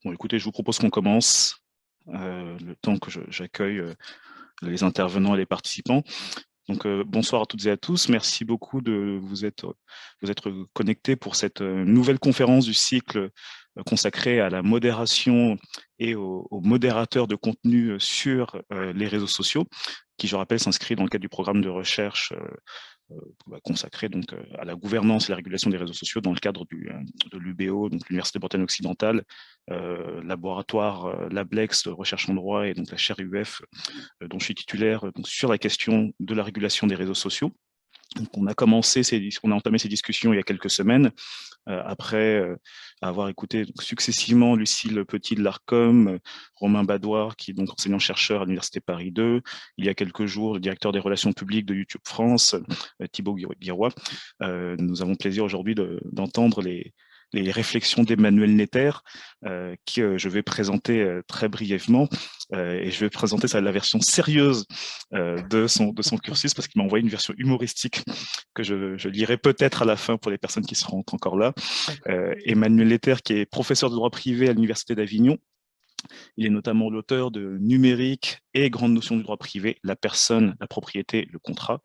Bon, écoutez, je vous propose qu'on commence, le temps que j'accueille les intervenants et les participants. Donc, bonsoir à toutes et à tous. Merci beaucoup de vous être connectés pour cette nouvelle conférence du cycle consacrée à la modération et aux modérateurs de contenu sur les réseaux sociaux, qui, je rappelle, s'inscrit dans le cadre du programme de recherche consacré donc à la gouvernance et la régulation des réseaux sociaux dans le cadre de l'UBO, donc l'Université Bretagne Occidentale, laboratoire Lablex de recherche en droit et donc la chaire UF dont je suis titulaire donc, sur la question de la régulation des réseaux sociaux. Donc, on a entamé ces discussions il y a quelques semaines, après avoir écouté donc, successivement Lucille Petit de l'ARCOM, Romain Badoir, qui est donc enseignant-chercheur à l'Université Paris 2, il y a quelques jours, le directeur des relations publiques de YouTube France, Thibaut Guiroy. Nous avons plaisir aujourd'hui d'entendre les réflexions d'Emmanuel Netter, que je vais présenter très brièvement, et je vais présenter la version sérieuse de son cursus, parce qu'il m'a envoyé une version humoristique que je lirai peut-être à la fin pour les personnes qui seront encore là. Emmanuel Netter, qui est professeur de droit privé à l'Université d'Avignon. Il est notamment l'auteur de Numérique et Grandes notions du droit privé, la personne, la propriété, le contrat,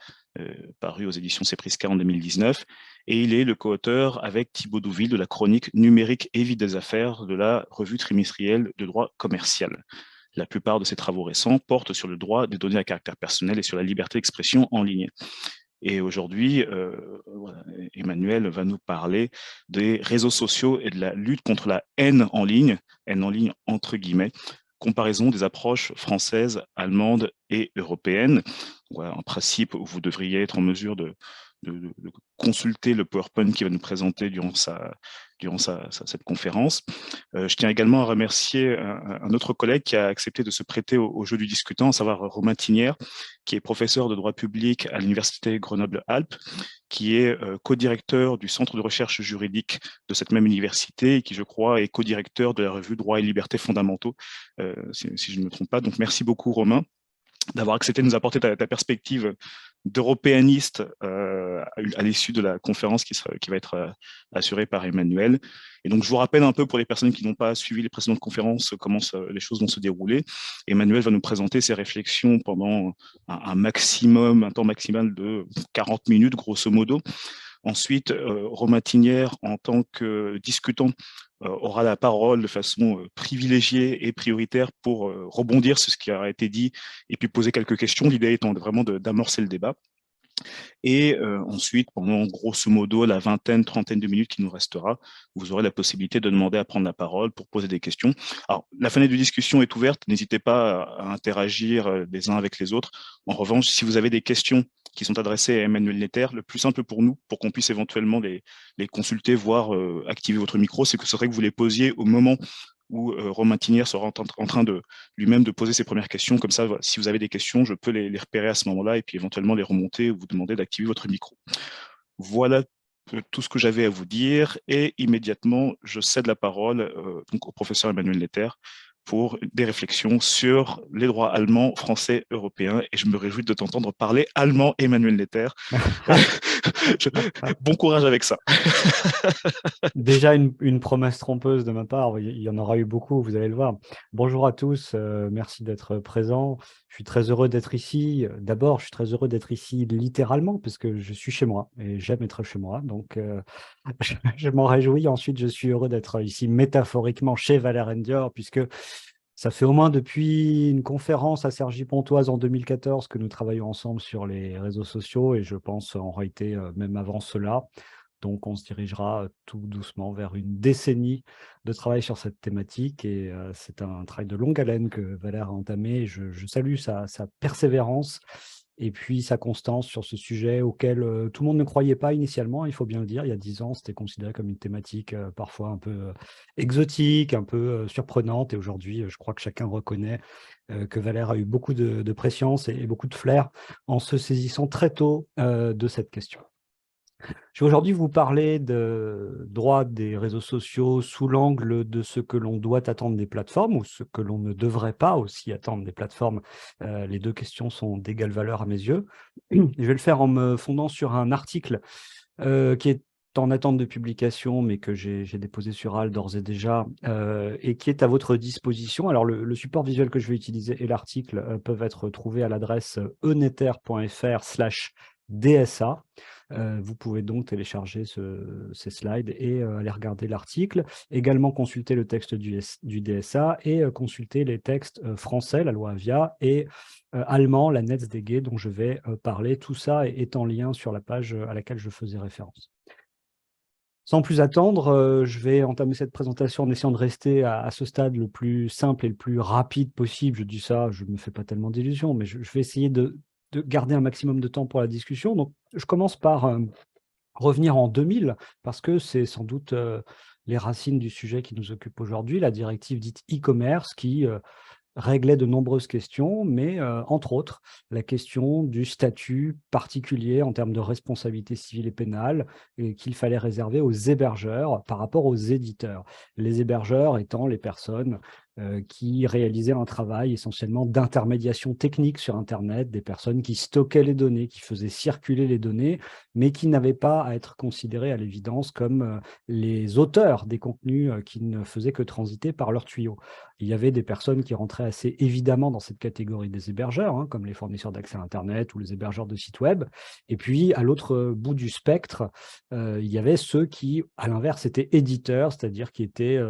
paru aux éditions Seprisca en 2019. Et il est le co-auteur avec Thibaut Douville de la chronique Numérique et vie des affaires de la revue trimestrielle de droit commercial. La plupart de ses travaux récents portent sur le droit des données à caractère personnel et sur la liberté d'expression en ligne. Et aujourd'hui, voilà, Emmanuel va nous parler des réseaux sociaux et de la lutte contre la haine en ligne entre guillemets, comparaison des approches françaises, allemandes et européennes. Voilà, un principe où vous devriez être en mesure de consulter le PowerPoint qui va nous présenter durant cette conférence. Je tiens également à remercier un autre collègue qui a accepté de se prêter au jeu du discutant, à savoir Romain Tinière, qui est professeur de droit public à l'Université Grenoble-Alpes, qui est co-directeur du Centre de recherche juridique de cette même université et qui, je crois, est co-directeur de la revue Droits et libertés fondamentaux, si je ne me trompe pas. Donc, merci beaucoup, Romain, d'avoir accepté de nous apporter ta perspective d'européaniste à l'issue de la conférence qui va être assurée par Emmanuel. Et donc, je vous rappelle un peu pour les personnes qui n'ont pas suivi les précédentes conférences comment les choses vont se dérouler. Emmanuel va nous présenter ses réflexions pendant un temps maximal de 40 minutes, grosso modo. Ensuite, Romain Tinière, en tant que discutant, aura la parole de façon privilégiée et prioritaire pour rebondir sur ce qui a été dit et puis poser quelques questions, l'idée étant vraiment d'amorcer le débat. Et ensuite, pendant grosso modo la trentaine de minutes qui nous restera, vous aurez la possibilité de demander à prendre la parole pour poser des questions. Alors, la fenêtre de discussion est ouverte, n'hésitez pas à interagir les uns avec les autres. En revanche, si vous avez des questions qui sont adressées à Emmanuel Netter, le plus simple pour nous, pour qu'on puisse éventuellement les consulter, voire activer votre micro, c'est que ce serait que vous les posiez au moment où Romain Tinière sera en train de lui-même de poser ses premières questions. Comme ça, voilà, si vous avez des questions, je peux les repérer à ce moment-là et puis éventuellement les remonter ou vous demander d'activer votre micro. Voilà tout ce que j'avais à vous dire et immédiatement, je cède la parole donc au professeur Emmanuel Netter pour des réflexions sur les droits allemands, français, européens. Et je me réjouis de t'entendre parler allemand, Emmanuel Netter. Bon courage avec ça. Déjà une promesse trompeuse de ma part, il y en aura eu beaucoup, vous allez le voir. Bonjour à tous, merci d'être présents. Je suis très heureux d'être ici. D'abord, je suis très heureux d'être ici littéralement, parce que je suis chez moi et j'aime être chez moi. Donc, je m'en réjouis. Ensuite, je suis heureux d'être ici métaphoriquement chez Valère Endior, puisque ça fait au moins depuis une conférence à Cergy-Pontoise en 2014 que nous travaillons ensemble sur les réseaux sociaux et je pense en réalité même avant cela. Donc, on se dirigera tout doucement vers une décennie de travail sur cette thématique et c'est un travail de longue haleine que Valère a entamé. Je salue sa persévérance et puis sa constance sur ce sujet auquel tout le monde ne croyait pas initialement, il faut bien le dire. Il y a 10 ans, c'était considéré comme une thématique parfois un peu exotique, un peu surprenante. Et aujourd'hui, je crois que chacun reconnaît que Valère a eu beaucoup de préscience et beaucoup de flair en se saisissant très tôt de cette question. Je vais aujourd'hui vous parler de droit des réseaux sociaux sous l'angle de ce que l'on doit attendre des plateformes ou ce que l'on ne devrait pas aussi attendre des plateformes. Les deux questions sont d'égale valeur à mes yeux. Je vais le faire en me fondant sur un article qui est en attente de publication, mais que j'ai déposé sur HAL d'ores et déjà, et qui est à votre disposition. Alors, le support visuel que je vais utiliser et l'article peuvent être trouvés à l'adresse eneter.fr/DSA. Vous pouvez donc télécharger ces slides et aller regarder l'article. Également consulter le texte du DSA et consulter les textes français, la loi Avia, et allemand, la NetzDG, dont je vais parler. Tout ça est en lien sur la page à laquelle je faisais référence. Sans plus attendre, je vais entamer cette présentation en essayant de rester à ce stade le plus simple et le plus rapide possible. Je dis ça, je ne me fais pas tellement d'illusions, mais je vais essayer de garder un maximum de temps pour la discussion. Donc, je commence par revenir en 2000, parce que c'est sans doute les racines du sujet qui nous occupe aujourd'hui, la directive dite e-commerce, qui réglait de nombreuses questions, mais entre autres, la question du statut particulier en termes de responsabilité civile et pénale et qu'il fallait réserver aux hébergeurs par rapport aux éditeurs. Les hébergeurs étant les personnes qui réalisaient un travail essentiellement d'intermédiation technique sur Internet, des personnes qui stockaient les données, qui faisaient circuler les données, mais qui n'avaient pas à être considérées à l'évidence comme les auteurs des contenus qui ne faisaient que transiter par leurs tuyaux. Il y avait des personnes qui rentraient assez évidemment dans cette catégorie des hébergeurs, hein, comme les fournisseurs d'accès à Internet ou les hébergeurs de sites web. Et puis, à l'autre bout du spectre, il y avait ceux qui, à l'inverse, étaient éditeurs, c'est-à-dire qui étaient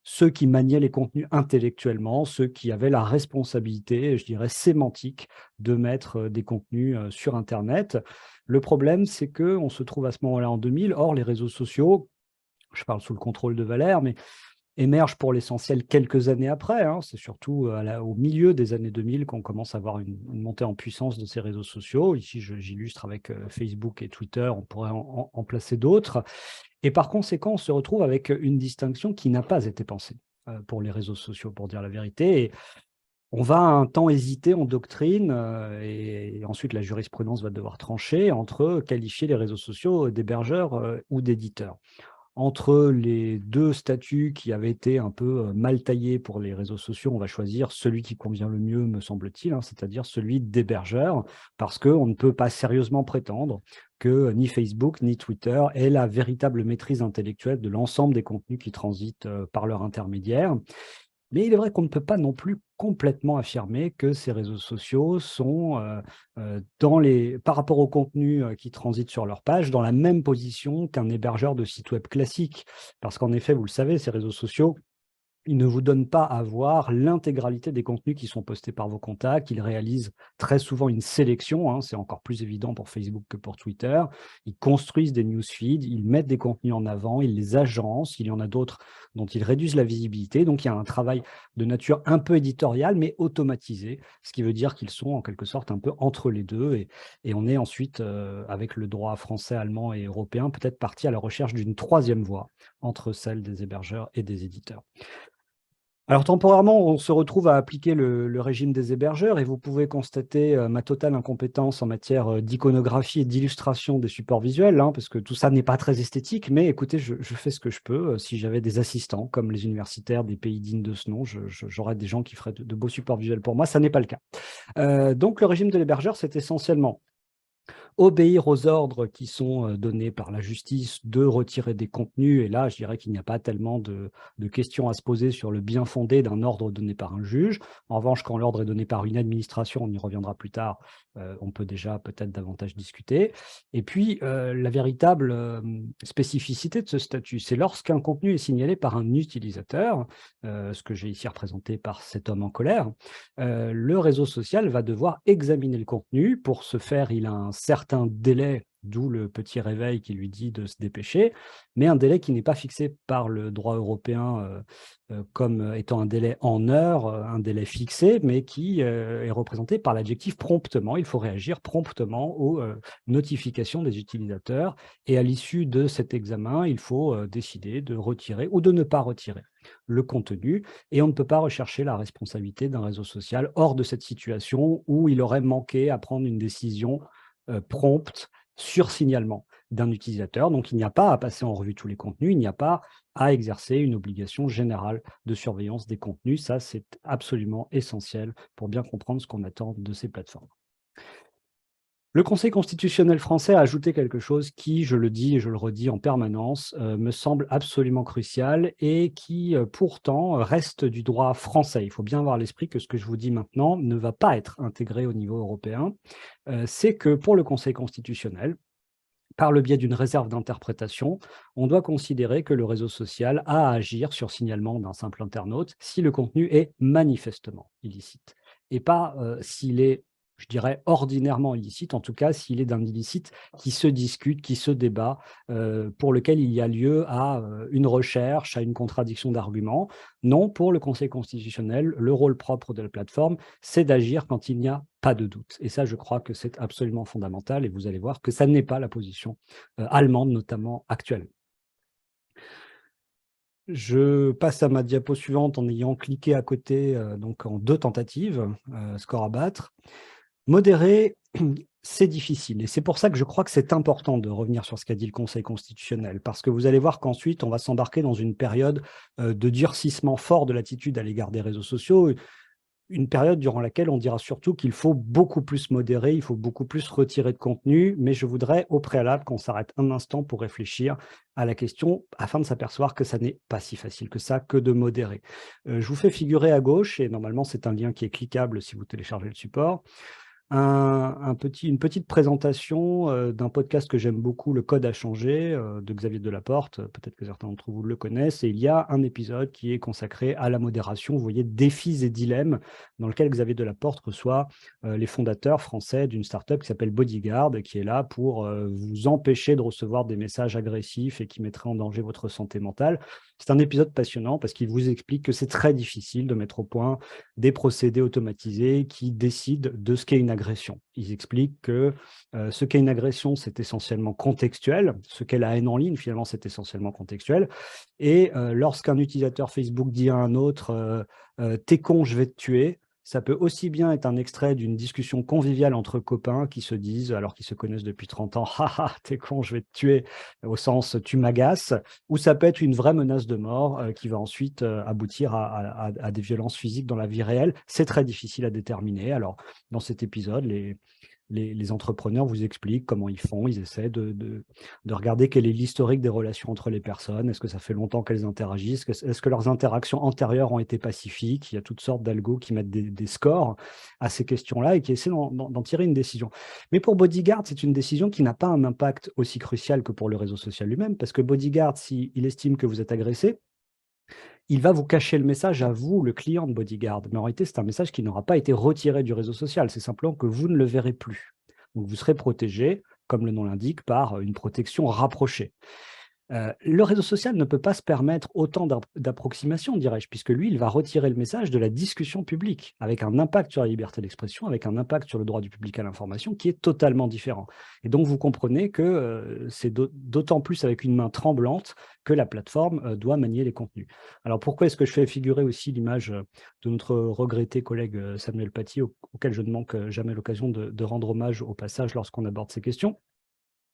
ceux qui maniaient les contenus intellectuellement, ceux qui avaient la responsabilité, je dirais, sémantique de mettre des contenus sur Internet. Le problème, c'est qu'on se trouve à ce moment-là en 2000, or les réseaux sociaux, je parle sous le contrôle de Valère, mais émergent pour l'essentiel quelques années après, hein. C'est surtout au milieu des années 2000 qu'on commence à voir une montée en puissance de ces réseaux sociaux. Ici, j'illustre avec Facebook et Twitter, on pourrait en placer d'autres. Et par conséquent, on se retrouve avec une distinction qui n'a pas été pensée pour les réseaux sociaux, pour dire la vérité. Et on va un temps hésiter en doctrine, et ensuite la jurisprudence va devoir trancher entre qualifier les réseaux sociaux d'hébergeurs ou d'éditeurs. Entre les deux statuts qui avaient été un peu mal taillés pour les réseaux sociaux, on va choisir celui qui convient le mieux, me semble-t-il, hein, c'est-à-dire celui d'hébergeur, parce qu'on ne peut pas sérieusement prétendre que ni Facebook ni Twitter aient la véritable maîtrise intellectuelle de l'ensemble des contenus qui transitent par leur intermédiaire. Mais il est vrai qu'on ne peut pas non plus complètement affirmer que ces réseaux sociaux sont, par rapport aux contenus qui transitent sur leur page, dans la même position qu'un hébergeur de site web classique. Parce qu'en effet, vous le savez, ces réseaux sociaux, ils ne vous donnent pas à voir l'intégralité des contenus qui sont postés par vos contacts. Ils réalisent très souvent une sélection, hein, c'est encore plus évident pour Facebook que pour Twitter. Ils construisent des newsfeeds, ils mettent des contenus en avant, ils les agencent. Il y en a d'autres dont ils réduisent la visibilité. Donc, il y a un travail de nature un peu éditoriale, mais automatisé, ce qui veut dire qu'ils sont en quelque sorte un peu entre les deux. Et on est ensuite, avec le droit français, allemand et européen, peut-être parti à la recherche d'une troisième voie entre celle des hébergeurs et des éditeurs. Alors temporairement, on se retrouve à appliquer le régime des hébergeurs et vous pouvez constater ma totale incompétence en matière d'iconographie et d'illustration des supports visuels, hein, parce que tout ça n'est pas très esthétique, mais écoutez, je fais ce que je peux. Si j'avais des assistants, comme les universitaires des pays dignes de ce nom, j'aurais des gens qui feraient de beaux supports visuels pour moi. Ça n'est pas le cas. Donc le régime de l'hébergeur, c'est essentiellement obéir aux ordres qui sont donnés par la justice de retirer des contenus. Et là, je dirais qu'il n'y a pas tellement de questions à se poser sur le bien fondé d'un ordre donné par un juge. En revanche, quand l'ordre est donné par une administration, on y reviendra plus tard, on peut déjà peut-être davantage discuter. Et puis, la véritable spécificité de ce statut, c'est lorsqu'un contenu est signalé par un utilisateur, ce que j'ai ici représenté par cet homme en colère, le réseau social va devoir examiner le contenu. Pour ce faire, il a un certain délai, d'où le petit réveil qui lui dit de se dépêcher, mais un délai qui n'est pas fixé par le droit européen comme étant un délai en heures, un délai fixé, mais qui est représenté par l'adjectif promptement. Il faut réagir promptement aux notifications des utilisateurs, et à l'issue de cet examen, il faut décider de retirer ou de ne pas retirer le contenu, et on ne peut pas rechercher la responsabilité d'un réseau social hors de cette situation où il aurait manqué à prendre une décision prompte sur signalement d'un utilisateur. Donc, il n'y a pas à passer en revue tous les contenus, il n'y a pas à exercer une obligation générale de surveillance des contenus. Ça, c'est absolument essentiel pour bien comprendre ce qu'on attend de ces plateformes. Le Conseil constitutionnel français a ajouté quelque chose qui, je le dis et je le redis en permanence, me semble absolument crucial et qui, pourtant, reste du droit français. Il faut bien avoir à l'esprit que ce que je vous dis maintenant ne va pas être intégré au niveau européen. C'est que pour le Conseil constitutionnel, par le biais d'une réserve d'interprétation, on doit considérer que le réseau social a à agir sur signalement d'un simple internaute si le contenu est manifestement illicite et pas s'il est, je dirais, ordinairement illicite, en tout cas s'il est d'un illicite qui se discute, qui se débat, pour lequel il y a lieu à une recherche, à une contradiction d'arguments. Non, pour le Conseil constitutionnel, le rôle propre de la plateforme, c'est d'agir quand il n'y a pas de doute. Et ça, je crois que c'est absolument fondamental et vous allez voir que ça n'est pas la position allemande, notamment actuelle. Je passe à ma diapo suivante en ayant cliqué à côté, donc en 2 tentatives, score à battre. Modérer, c'est difficile et c'est pour ça que je crois que c'est important de revenir sur ce qu'a dit le Conseil constitutionnel, parce que vous allez voir qu'ensuite on va s'embarquer dans une période, de durcissement fort de l'attitude à l'égard des réseaux sociaux. Une période durant laquelle on dira surtout qu'il faut beaucoup plus modérer, il faut beaucoup plus retirer de contenu, mais je voudrais au préalable qu'on s'arrête un instant pour réfléchir à la question afin de s'apercevoir que ça n'est pas si facile que ça, que de modérer. Je vous fais figurer à gauche et normalement c'est un lien qui est cliquable si vous téléchargez le support. Une petite présentation, d'un podcast que j'aime beaucoup, Le Code a changé, de Xavier Delaporte. Peut-être que certains d'entre vous le connaissent et il y a un épisode qui est consacré à la modération. Vous voyez, défis et dilemmes, dans lequel Xavier Delaporte reçoit, les fondateurs français d'une start-up qui s'appelle Bodyguard, qui est là pour, vous empêcher de recevoir des messages agressifs et qui mettraient en danger votre santé mentale. C'est un épisode passionnant parce qu'il vous explique que c'est très difficile de mettre au point des procédés automatisés qui décident de ce qu'est une agression. Ils expliquent que ce qu'est une agression, c'est essentiellement contextuel. Ce qu'est la haine en ligne, finalement, c'est essentiellement contextuel. Et lorsqu'un utilisateur Facebook dit à un autre t'es con, je vais te tuer », ça peut aussi bien être un extrait d'une discussion conviviale entre copains qui se disent, alors qu'ils se connaissent depuis 30 ans, haha, t'es con, je vais te tuer, au sens tu m'agaces, ou ça peut être une vraie menace de mort qui va ensuite aboutir à des violences physiques dans la vie réelle. C'est très difficile à déterminer. Alors, dans cet épisode, les entrepreneurs vous expliquent comment ils font, ils essaient de regarder quel est l'historique des relations entre les personnes, est-ce que ça fait longtemps qu'elles interagissent, est-ce que leurs interactions antérieures ont été pacifiques, il y a toutes sortes d'algos qui mettent des scores à ces questions-là et qui essaient d'en tirer une décision. Mais pour Bodyguard, c'est une décision qui n'a pas un impact aussi crucial que pour le réseau social lui-même, parce que Bodyguard, s'il estime que vous êtes agressé, il va vous cacher le message à vous, le client de Bodyguard. Mais en réalité, c'est un message qui n'aura pas été retiré du réseau social. C'est simplement que vous ne le verrez plus. Donc, vous serez protégé, comme le nom l'indique, par une protection rapprochée. Le réseau social ne peut pas se permettre autant d'approximations, dirais-je, puisque lui, il va retirer le message de la discussion publique, avec un impact sur la liberté d'expression, avec un impact sur le droit du public à l'information qui est totalement différent. Et donc, vous comprenez que c'est d'autant plus avec une main tremblante que la plateforme doit manier les contenus. Alors, pourquoi est-ce que je fais figurer aussi l'image de notre regretté collègue Samuel Paty, auquel je ne manque jamais l'occasion de rendre hommage au passage lorsqu'on aborde ces questions?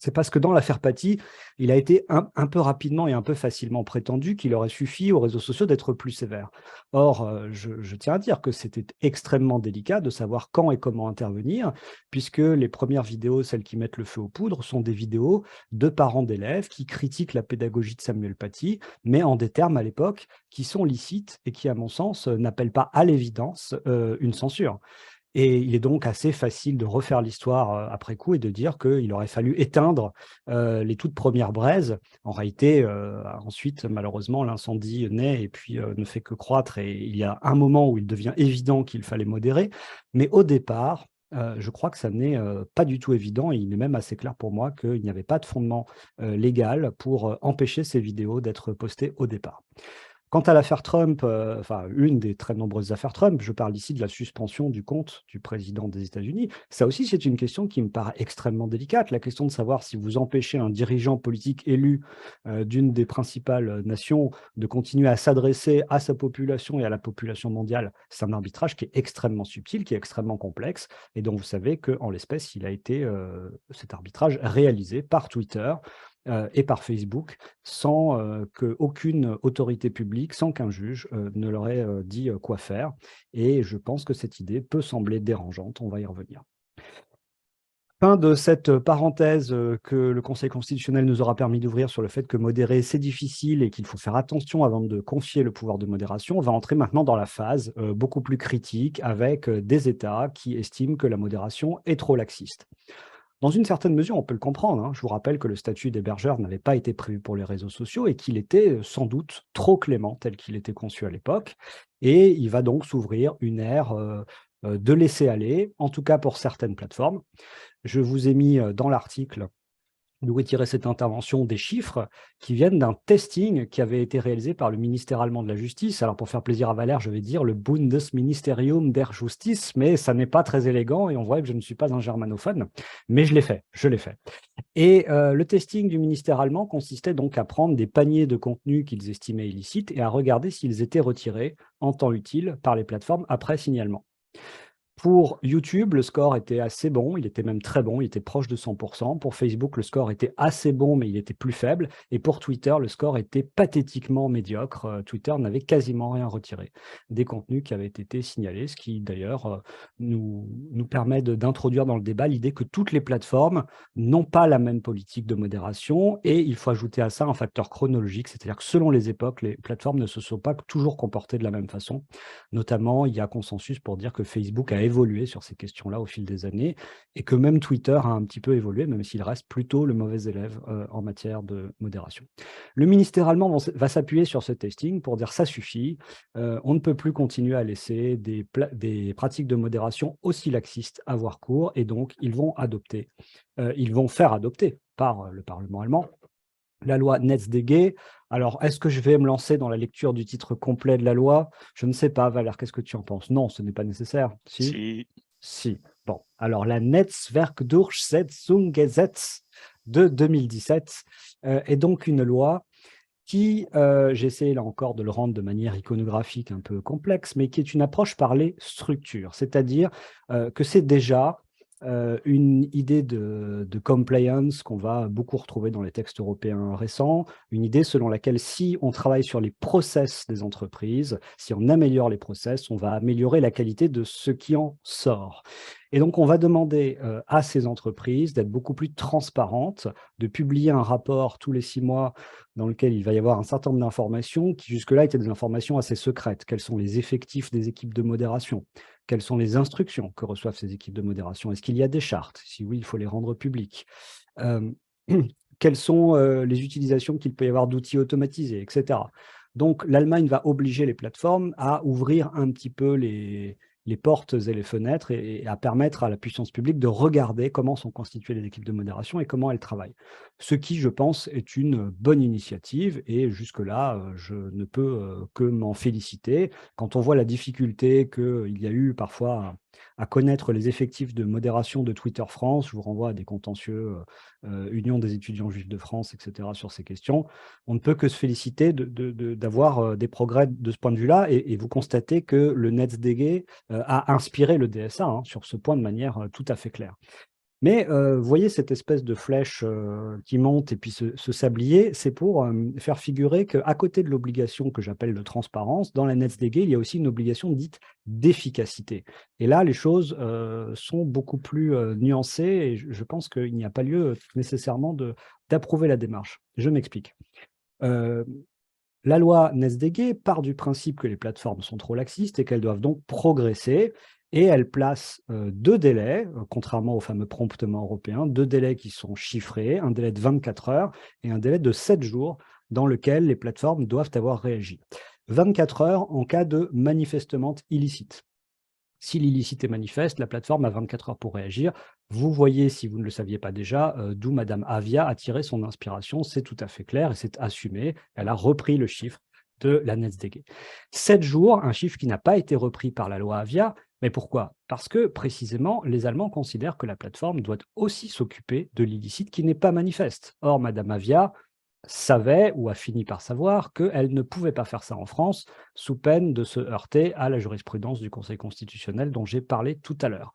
C'est parce que dans l'affaire Paty, il a été un peu rapidement et un peu facilement prétendu qu'il aurait suffi aux réseaux sociaux d'être plus sévères. Or, je tiens à dire que c'était extrêmement délicat de savoir quand et comment intervenir, puisque les premières vidéos, celles qui mettent le feu aux poudres, sont des vidéos de parents d'élèves qui critiquent la pédagogie de Samuel Paty, mais en des termes à l'époque qui sont licites et qui, à mon sens, n'appellent pas à l'évidence une censure. Et il est donc assez facile de refaire l'histoire, après coup et de dire qu'il aurait fallu éteindre, les toutes premières braises. En réalité, ensuite, malheureusement, l'incendie naît et puis, ne fait que croître et il y a un moment où il devient évident qu'il fallait modérer. Mais au départ, je crois que ça n'est, pas du tout évident et il est même assez clair pour moi qu'il n'y avait pas de fondement, légal pour, empêcher ces vidéos d'être postées au départ. Quant à l'affaire Trump, enfin une des très nombreuses affaires Trump, je parle ici de la suspension du compte du président des États-Unis. Ça aussi, c'est une question qui me paraît extrêmement délicate. La question de savoir si vous empêchez un dirigeant politique élu, d'une des principales nations de continuer à s'adresser à sa population et à la population mondiale, c'est un arbitrage qui est extrêmement subtil, qui est extrêmement complexe et dont vous savez qu'en l'espèce, il a été, cet arbitrage réalisé par Twitter, et par Facebook sans qu'aucune autorité publique, sans qu'un juge ne leur ait dit quoi faire. Et je pense que cette idée peut sembler dérangeante, on va y revenir. Fin de cette parenthèse que le Conseil constitutionnel nous aura permis d'ouvrir sur le fait que modérer, c'est difficile et qu'il faut faire attention avant de confier le pouvoir de modération. On va entrer maintenant dans la phase beaucoup plus critique avec des États qui estiment que la modération est trop laxiste. Dans une certaine mesure, on peut le comprendre, hein. Je vous rappelle que le statut d'hébergeur n'avait pas été prévu pour les réseaux sociaux et qu'il était sans doute trop clément tel qu'il était conçu à l'époque. Et il va donc s'ouvrir une ère de laisser aller, en tout cas pour certaines plateformes. Je vous ai mis dans l'article d'où est tirée cette intervention des chiffres qui viennent d'un testing qui avait été réalisé par le ministère allemand de la Justice. Alors pour faire plaisir à Valère, je vais dire le Bundesministerium der Justiz, mais ça n'est pas très élégant et on voit que je ne suis pas un germanophone, mais je l'ai fait, je l'ai fait. Et le testing du ministère allemand consistait donc à prendre des paniers de contenus qu'ils estimaient illicites et à regarder s'ils étaient retirés en temps utile par les plateformes après signalement. Pour YouTube, le score était assez bon, il était même très bon, il était proche de 100%. Pour Facebook, le score était assez bon, mais il était plus faible. Et pour Twitter, le score était pathétiquement médiocre. Twitter n'avait quasiment rien retiré des contenus qui avaient été signalés, ce qui d'ailleurs nous permet d'introduire dans le débat l'idée que toutes les plateformes n'ont pas la même politique de modération. Et il faut ajouter à ça un facteur chronologique, c'est-à-dire que selon les époques, les plateformes ne se sont pas toujours comportées de la même façon. Notamment, il y a consensus pour dire que Facebook a évolué sur ces questions-là au fil des années et que même Twitter a un petit peu évolué, même s'il reste plutôt le mauvais élève en matière de modération. Le ministère allemand va s'appuyer sur ce testing pour dire ça suffit, on ne peut plus continuer à laisser des pratiques de modération aussi laxistes avoir cours et donc ils vont faire adopter par le Parlement allemand la loi NetzDG. Alors, est-ce que je vais me lancer dans la lecture du titre complet de la loi? Je ne sais pas, Valère, qu'est-ce que tu en penses? Non, ce n'est pas nécessaire. Si? Si. Si. Bon, alors la Netzwerkdurchsetzungsgesetz de 2017 est donc une loi qui, j'essaie là encore de le rendre de manière iconographique un peu complexe, mais qui est une approche par les structures, c'est-à-dire que c'est déjà une idée de compliance qu'on va beaucoup retrouver dans les textes européens récents, une idée selon laquelle si on travaille sur les process des entreprises, si on améliore les process, on va améliorer la qualité de ce qui en sort. Et donc, on va demander à ces entreprises d'être beaucoup plus transparentes, de publier un rapport tous les 6 mois dans lequel il va y avoir un certain nombre d'informations qui jusque-là étaient des informations assez secrètes. Quels sont les effectifs des équipes de modération? Quelles sont les instructions que reçoivent ces équipes de modération? Est-ce qu'il y a des chartes? Si oui, il faut les rendre publiques. Quelles sont les utilisations qu'il peut y avoir d'outils automatisés, etc. Donc, l'Allemagne va obliger les plateformes à ouvrir un petit peu les portes et les fenêtres et à permettre à la puissance publique de regarder comment sont constituées les équipes de modération et comment elles travaillent. Ce qui, je pense, est une bonne initiative et jusque-là, je ne peux que m'en féliciter. Quand on voit la difficulté qu'il y a eu parfois à connaître les effectifs de modération de Twitter France, je vous renvoie à des contentieux Union des étudiants juifs de France, etc. sur ces questions, on ne peut que se féliciter d'avoir des progrès de ce point de vue-là et vous constatez que le NetzDG a inspiré le DSA sur ce point de manière tout à fait claire. Mais vous voyez cette espèce de flèche qui monte et puis ce sablier, c'est pour faire figurer qu'à côté de l'obligation que j'appelle de transparence, dans la NetzDG, il y a aussi une obligation dite d'efficacité. Et là, les choses sont beaucoup plus nuancées et je pense qu'il n'y a pas lieu nécessairement d'approuver la démarche. Je m'explique. La loi NetzDG part du principe que les plateformes sont trop laxistes et qu'elles doivent donc progresser. Et elle place 2 délais, contrairement au fameux promptement européen, 2 délais qui sont chiffrés, un délai de 24 heures et un délai de 7 jours dans lequel les plateformes doivent avoir réagi. 24 heures en cas de manifestement illicite. Si l'illicite est manifeste, la plateforme a 24 heures pour réagir. Vous voyez, si vous ne le saviez pas déjà, d'où Madame Avia a tiré son inspiration, c'est tout à fait clair et c'est assumé. Elle a repris le chiffre de la NetzDG. 7 jours, un chiffre qui n'a pas été repris par la loi Avia. Mais pourquoi? Parce que, précisément, les Allemands considèrent que la plateforme doit aussi s'occuper de l'illicite qui n'est pas manifeste. Or, Madame Avia savait ou a fini par savoir qu'elle ne pouvait pas faire ça en France sous peine de se heurter à la jurisprudence du Conseil constitutionnel dont j'ai parlé tout à l'heure.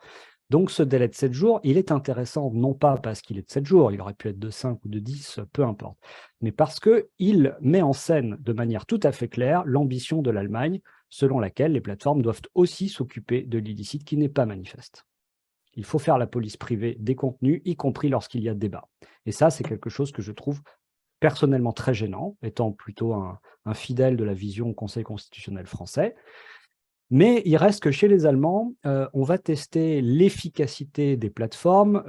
Donc ce délai de 7 jours, il est intéressant non pas parce qu'il est de 7 jours, il aurait pu être de 5 ou de 10, peu importe, mais parce qu'il met en scène de manière tout à fait claire l'ambition de l'Allemagne selon laquelle les plateformes doivent aussi s'occuper de l'illicite qui n'est pas manifeste. Il faut faire la police privée des contenus, y compris lorsqu'il y a débat. Et ça, c'est quelque chose que je trouve personnellement très gênant, étant plutôt un fidèle de la vision au Conseil constitutionnel français. Mais il reste que chez les Allemands, on va tester l'efficacité des plateformes,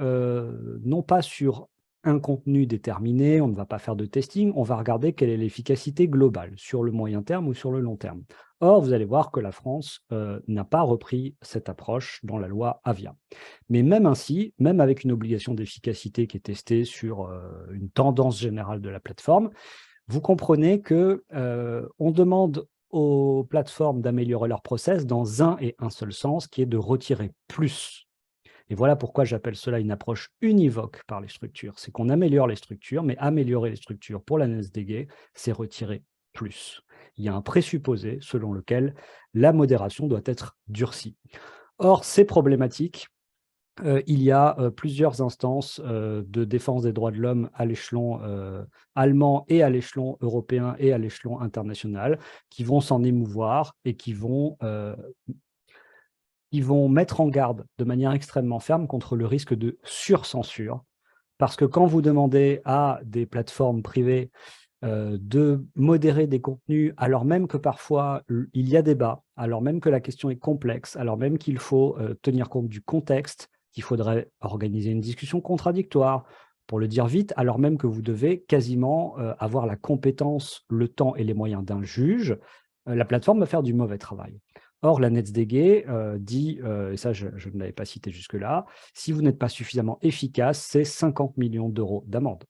non pas sur un contenu déterminé, on ne va pas faire de testing, on va regarder quelle est l'efficacité globale, sur le moyen terme ou sur le long terme. Or, vous allez voir que la France n'a pas repris cette approche dans la loi Avia. Mais même ainsi, même avec une obligation d'efficacité qui est testée sur une tendance générale de la plateforme, vous comprenez que on demande aux plateformes d'améliorer leur process dans un et un seul sens, qui est de retirer plus. Et voilà pourquoi j'appelle cela une approche univoque par les structures. C'est qu'on améliore les structures, mais améliorer les structures pour la NSDG, c'est retirer plus. Il y a un présupposé selon lequel la modération doit être durcie. Or, ces problématiques, il y a plusieurs instances de défense des droits de l'homme à l'échelon allemand et à l'échelon européen et à l'échelon international qui vont s'en émouvoir et qui vont mettre en garde de manière extrêmement ferme contre le risque de surcensure. Parce que quand vous demandez à des plateformes privées de modérer des contenus, alors même que parfois il y a débat, alors même que la question est complexe, alors même qu'il faut tenir compte du contexte, qu'il faudrait organiser une discussion contradictoire, pour le dire vite, alors même que vous devez quasiment avoir la compétence, le temps et les moyens d'un juge, la plateforme va faire du mauvais travail. Or, la NetzDG dit, et ça je ne l'avais pas cité jusque-là, si vous n'êtes pas suffisamment efficace, c'est 50 millions d'euros d'amende.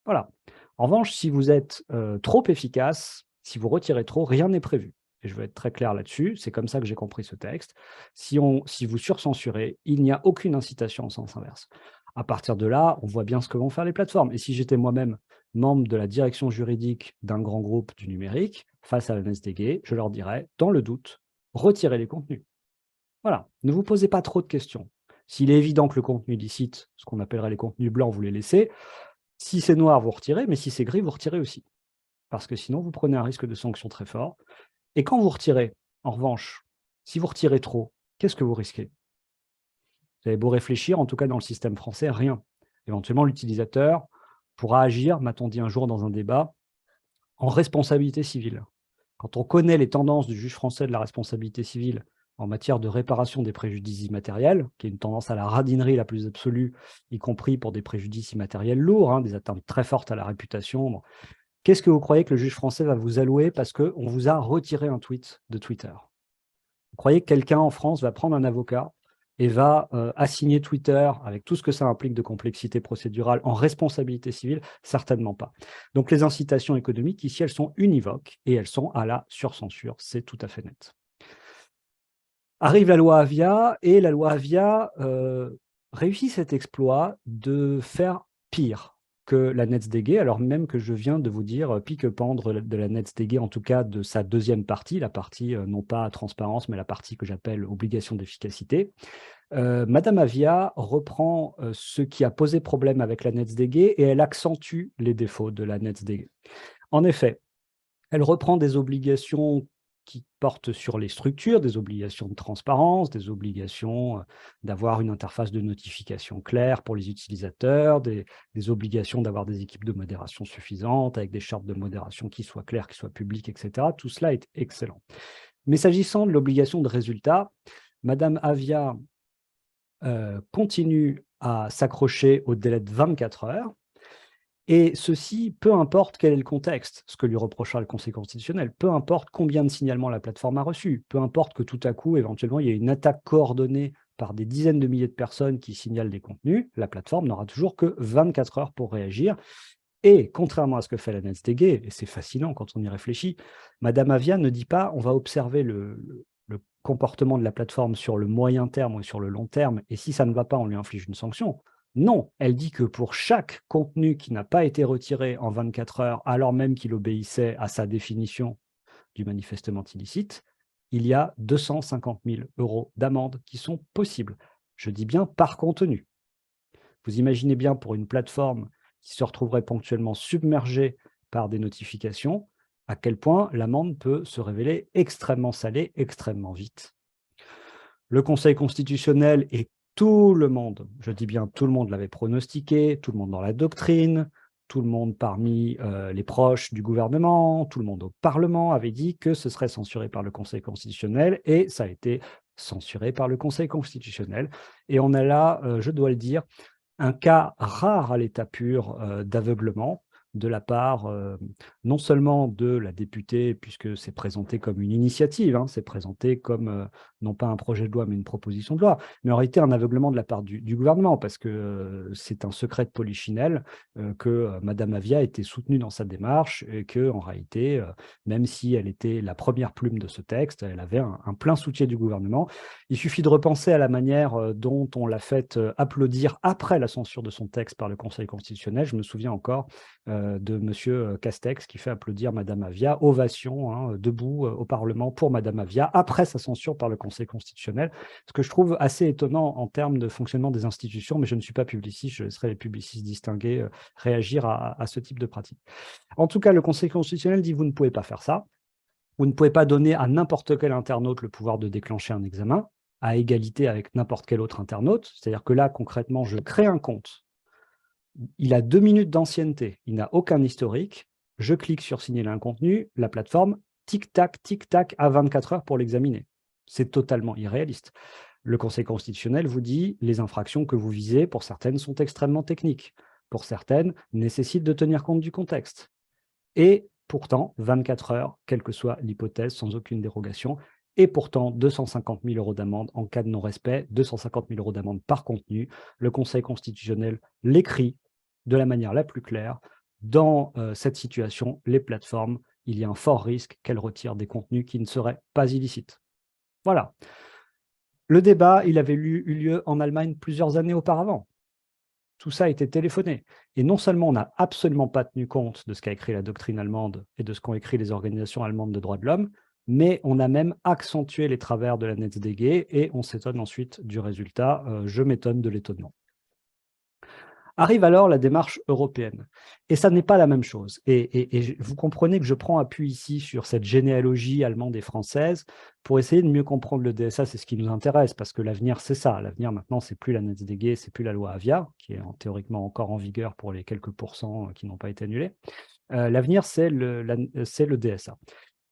Voilà. En revanche, si vous êtes trop efficace, si vous retirez trop, rien n'est prévu. Et je veux être très clair là-dessus, c'est comme ça que j'ai compris ce texte. Si vous surcensurez, il n'y a aucune incitation en sens inverse. À partir de là, on voit bien ce que vont faire les plateformes. Et si j'étais moi-même membre de la direction juridique d'un grand groupe du numérique, face à la NSDG, je leur dirais, dans le doute, retirez les contenus. Voilà, ne vous posez pas trop de questions. S'il est évident que le contenu licite, ce qu'on appellerait les contenus blancs, vous les laissez. Si c'est noir, vous retirez, mais si c'est gris, vous retirez aussi. Parce que sinon, vous prenez un risque de sanction très fort. Et quand vous retirez, en revanche, si vous retirez trop, qu'est-ce que vous risquez? Vous avez beau réfléchir, en tout cas dans le système français, rien. Éventuellement, l'utilisateur pourra agir, m'a-t-on dit un jour dans un débat, en responsabilité civile. Quand on connaît les tendances du juge français de la responsabilité civile en matière de réparation des préjudices immatériels, qui est une tendance à la radinerie la plus absolue, y compris pour des préjudices immatériels lourds, des atteintes très fortes à la réputation. Bon. Qu'est-ce que vous croyez que le juge français va vous allouer parce qu'on vous a retiré un tweet de Twitter? Vous croyez que quelqu'un en France va prendre un avocat et va assigner Twitter, avec tout ce que ça implique de complexité procédurale, en responsabilité civile? Certainement pas. Donc les incitations économiques, ici, elles sont univoques et elles sont à la surcensure, c'est tout à fait net. Arrive la loi Avia, et la loi Avia réussit cet exploit de faire pire que la NetzDG, alors même que je viens de vous dire pique-pendre de la NetzDG, en tout cas de sa deuxième partie, la partie non pas transparence, mais la partie que j'appelle obligation d'efficacité. Madame Avia reprend ce qui a posé problème avec la NetzDG et elle accentue les défauts de la NetzDG. En effet, elle reprend des obligations qui portent sur les structures, des obligations de transparence, des obligations d'avoir une interface de notification claire pour les utilisateurs, des obligations d'avoir des équipes de modération suffisantes, avec des chartes de modération qui soient claires, qui soient publiques, etc. Tout cela est excellent. Mais s'agissant de l'obligation de résultat, Madame Avia continue à s'accrocher au délai de 24 heures, et ceci, peu importe quel est le contexte, ce que lui reprochera le Conseil constitutionnel, peu importe combien de signalements la plateforme a reçu, peu importe que tout à coup, éventuellement, il y ait une attaque coordonnée par des dizaines de milliers de personnes qui signalent des contenus, la plateforme n'aura toujours que 24 heures pour réagir. Et contrairement à ce que fait la NetzDG, et c'est fascinant quand on y réfléchit, Madame Avia ne dit pas on va observer le comportement de la plateforme sur le moyen terme ou sur le long terme, et si ça ne va pas, on lui inflige une sanction. Non, elle dit que pour chaque contenu qui n'a pas été retiré en 24 heures, alors même qu'il obéissait à sa définition du manifestement illicite, il y a 250 000 € d'amende qui sont possibles. Je dis bien par contenu. Vous imaginez bien pour une plateforme qui se retrouverait ponctuellement submergée par des notifications, à quel point l'amende peut se révéler extrêmement salée, extrêmement vite. Le Conseil constitutionnel est Tout le monde, je dis bien tout le monde l'avait pronostiqué, tout le monde dans la doctrine, tout le monde parmi les proches du gouvernement, tout le monde au Parlement avait dit que ce serait censuré par le Conseil constitutionnel et ça a été censuré par le Conseil constitutionnel. Et on a là, je dois le dire, un cas rare à l'état pur d'aveuglement de la part non seulement de la députée, puisque c'est présenté comme une initiative, hein, c'est présenté comme non pas un projet de loi, mais une proposition de loi, mais en réalité un aveuglement de la part du gouvernement, parce que c'est un secret de polichinelle que Madame Avia était soutenue dans sa démarche, et que en réalité, même si elle était la première plume de ce texte, elle avait un plein soutien du gouvernement. Il suffit de repenser à la manière dont on l'a fait applaudir après la censure de son texte par le Conseil constitutionnel. Je me souviens encore de M. Castex qui fait applaudir Madame Avia, ovation, hein, debout au Parlement pour Madame Avia, après sa censure par le Conseil constitutionnel, ce que je trouve assez étonnant en termes de fonctionnement des institutions, mais je ne suis pas publiciste, je laisserai les publicistes distingués réagir à ce type de pratique. En tout cas, le Conseil constitutionnel dit « vous ne pouvez pas faire ça ». Vous ne pouvez pas donner à n'importe quel internaute le pouvoir de déclencher un examen, à égalité avec n'importe quel autre internaute. C'est-à-dire que là, concrètement, je crée un compte. Il a 2 minutes d'ancienneté, il n'a aucun historique. Je clique sur signaler un contenu, la plateforme, tic-tac, à 24 heures pour l'examiner. C'est totalement irréaliste. Le Conseil constitutionnel vous dit les infractions que vous visez, pour certaines, sont extrêmement techniques. Pour certaines, nécessitent de tenir compte du contexte. Et pourtant, 24 heures, quelle que soit l'hypothèse, sans aucune dérogation, et pourtant 250 000 € d'amende en cas de non-respect, 250 000 € d'amende par contenu. Le Conseil constitutionnel l'écrit de la manière la plus claire. Dans cette situation, les plateformes, il y a un fort risque qu'elles retirent des contenus qui ne seraient pas illicites. Voilà. Le débat, il avait eu lieu en Allemagne plusieurs années auparavant. Tout ça a été téléphoné. Et non seulement on n'a absolument pas tenu compte de ce qu'a écrit la doctrine allemande et de ce qu'ont écrit les organisations allemandes de droits de l'homme, mais on a même accentué les travers de la NetzDG et on s'étonne ensuite du résultat. Je m'étonne de l'étonnement. Arrive alors la démarche européenne. Et ça n'est pas la même chose. Et vous comprenez que je prends appui ici sur cette généalogie allemande et française pour essayer de mieux comprendre le DSA. C'est ce qui nous intéresse, parce que l'avenir, c'est ça. L'avenir, maintenant, c'est plus la NetzDG, c'est plus la loi Avia, qui est théoriquement encore en vigueur pour les quelques pourcents qui n'ont pas été annulés. L'avenir, c'est le DSA.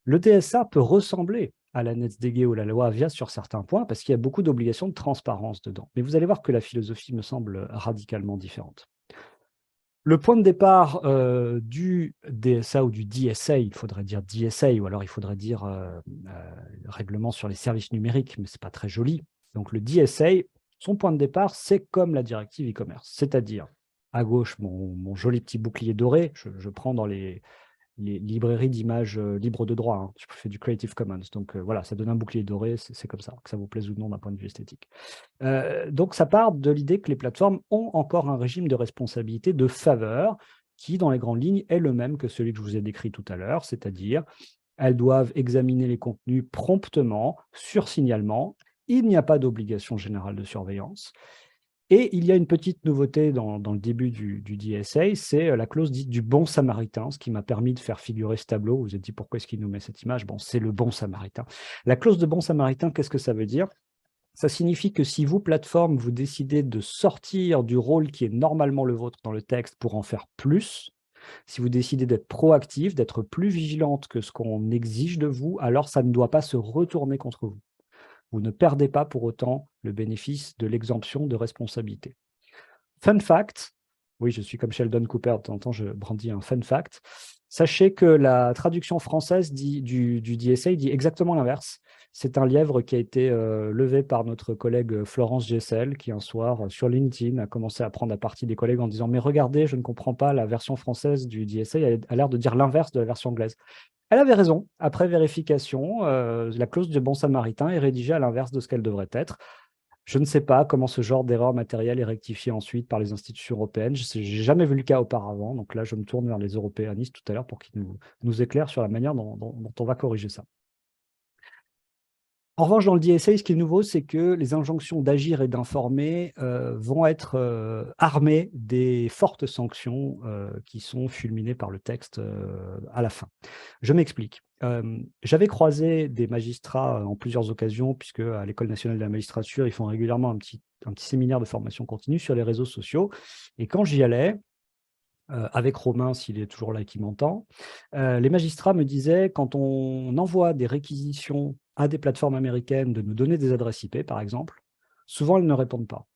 Le DSA peut ressembler à la NetzDG ou la loi Avia sur certains points, parce qu'il y a beaucoup d'obligations de transparence dedans. Mais vous allez voir que la philosophie me semble radicalement différente. Le point de départ du DSA ou du DSA, il faudrait dire DSA, ou alors il faudrait dire règlement sur les services numériques, mais ce n'est pas très joli. Donc le DSA, son point de départ, c'est comme la directive e-commerce, c'est-à-dire, à gauche, mon joli petit bouclier doré, je prends dans les librairies d'images libres de droit, hein. Je fais du Creative Commons, donc voilà, ça donne un bouclier doré, c'est comme ça, que ça vous plaise ou non d'un point de vue esthétique. Donc ça part de l'idée que les plateformes ont encore un régime de responsabilité de faveur qui, dans les grandes lignes, est le même que celui que je vous ai décrit tout à l'heure, c'est-à-dire elles doivent examiner les contenus promptement, sur signalement, il n'y a pas d'obligation générale de surveillance. Et il y a une petite nouveauté dans le début du DSA, c'est la clause dite du bon samaritain, ce qui m'a permis de faire figurer ce tableau. Vous vous êtes dit pourquoi est-ce qu'il nous met cette image? Bon, c'est le bon samaritain. La clause de bon samaritain, qu'est-ce que ça veut dire? Ça signifie que si vous, plateforme, vous décidez de sortir du rôle qui est normalement le vôtre dans le texte pour en faire plus, si vous décidez d'être proactif, d'être plus vigilante que ce qu'on exige de vous, alors ça ne doit pas se retourner contre vous. Vous ne perdez pas pour autant le bénéfice de l'exemption de responsabilité. Fun fact, oui, je suis comme Sheldon Cooper, de temps en temps je brandis un fun fact. Sachez que la traduction française du DSA dit exactement l'inverse. C'est un lièvre qui a été levé par notre collègue Florence Gessel, qui un soir, sur LinkedIn, a commencé à prendre à partie des collègues en disant « Mais regardez, je ne comprends pas, la version française du DSA a l'air de dire l'inverse de la version anglaise. » Elle avait raison. Après vérification, la clause du bon samaritain est rédigée à l'inverse de ce qu'elle devrait être. Je ne sais pas comment ce genre d'erreur matérielle est rectifié ensuite par les institutions européennes. Je n'ai jamais vu le cas auparavant. Donc là, je me tourne vers les européanistes tout à l'heure pour qu'ils nous éclairent sur la manière dont on va corriger ça. En revanche, dans le DSA, ce qui est nouveau, c'est que les injonctions d'agir et d'informer vont être armées des fortes sanctions qui sont fulminées par le texte à la fin. Je m'explique. J'avais croisé des magistrats en plusieurs occasions, puisque à l'École nationale de la magistrature, ils font régulièrement un petit séminaire de formation continue sur les réseaux sociaux. Et quand j'y allais, avec Romain, s'il est toujours là et qui m'entend, les magistrats me disaient, quand on envoie des réquisitions à des plateformes américaines de nous donner des adresses IP, par exemple, souvent elles ne répondent pas.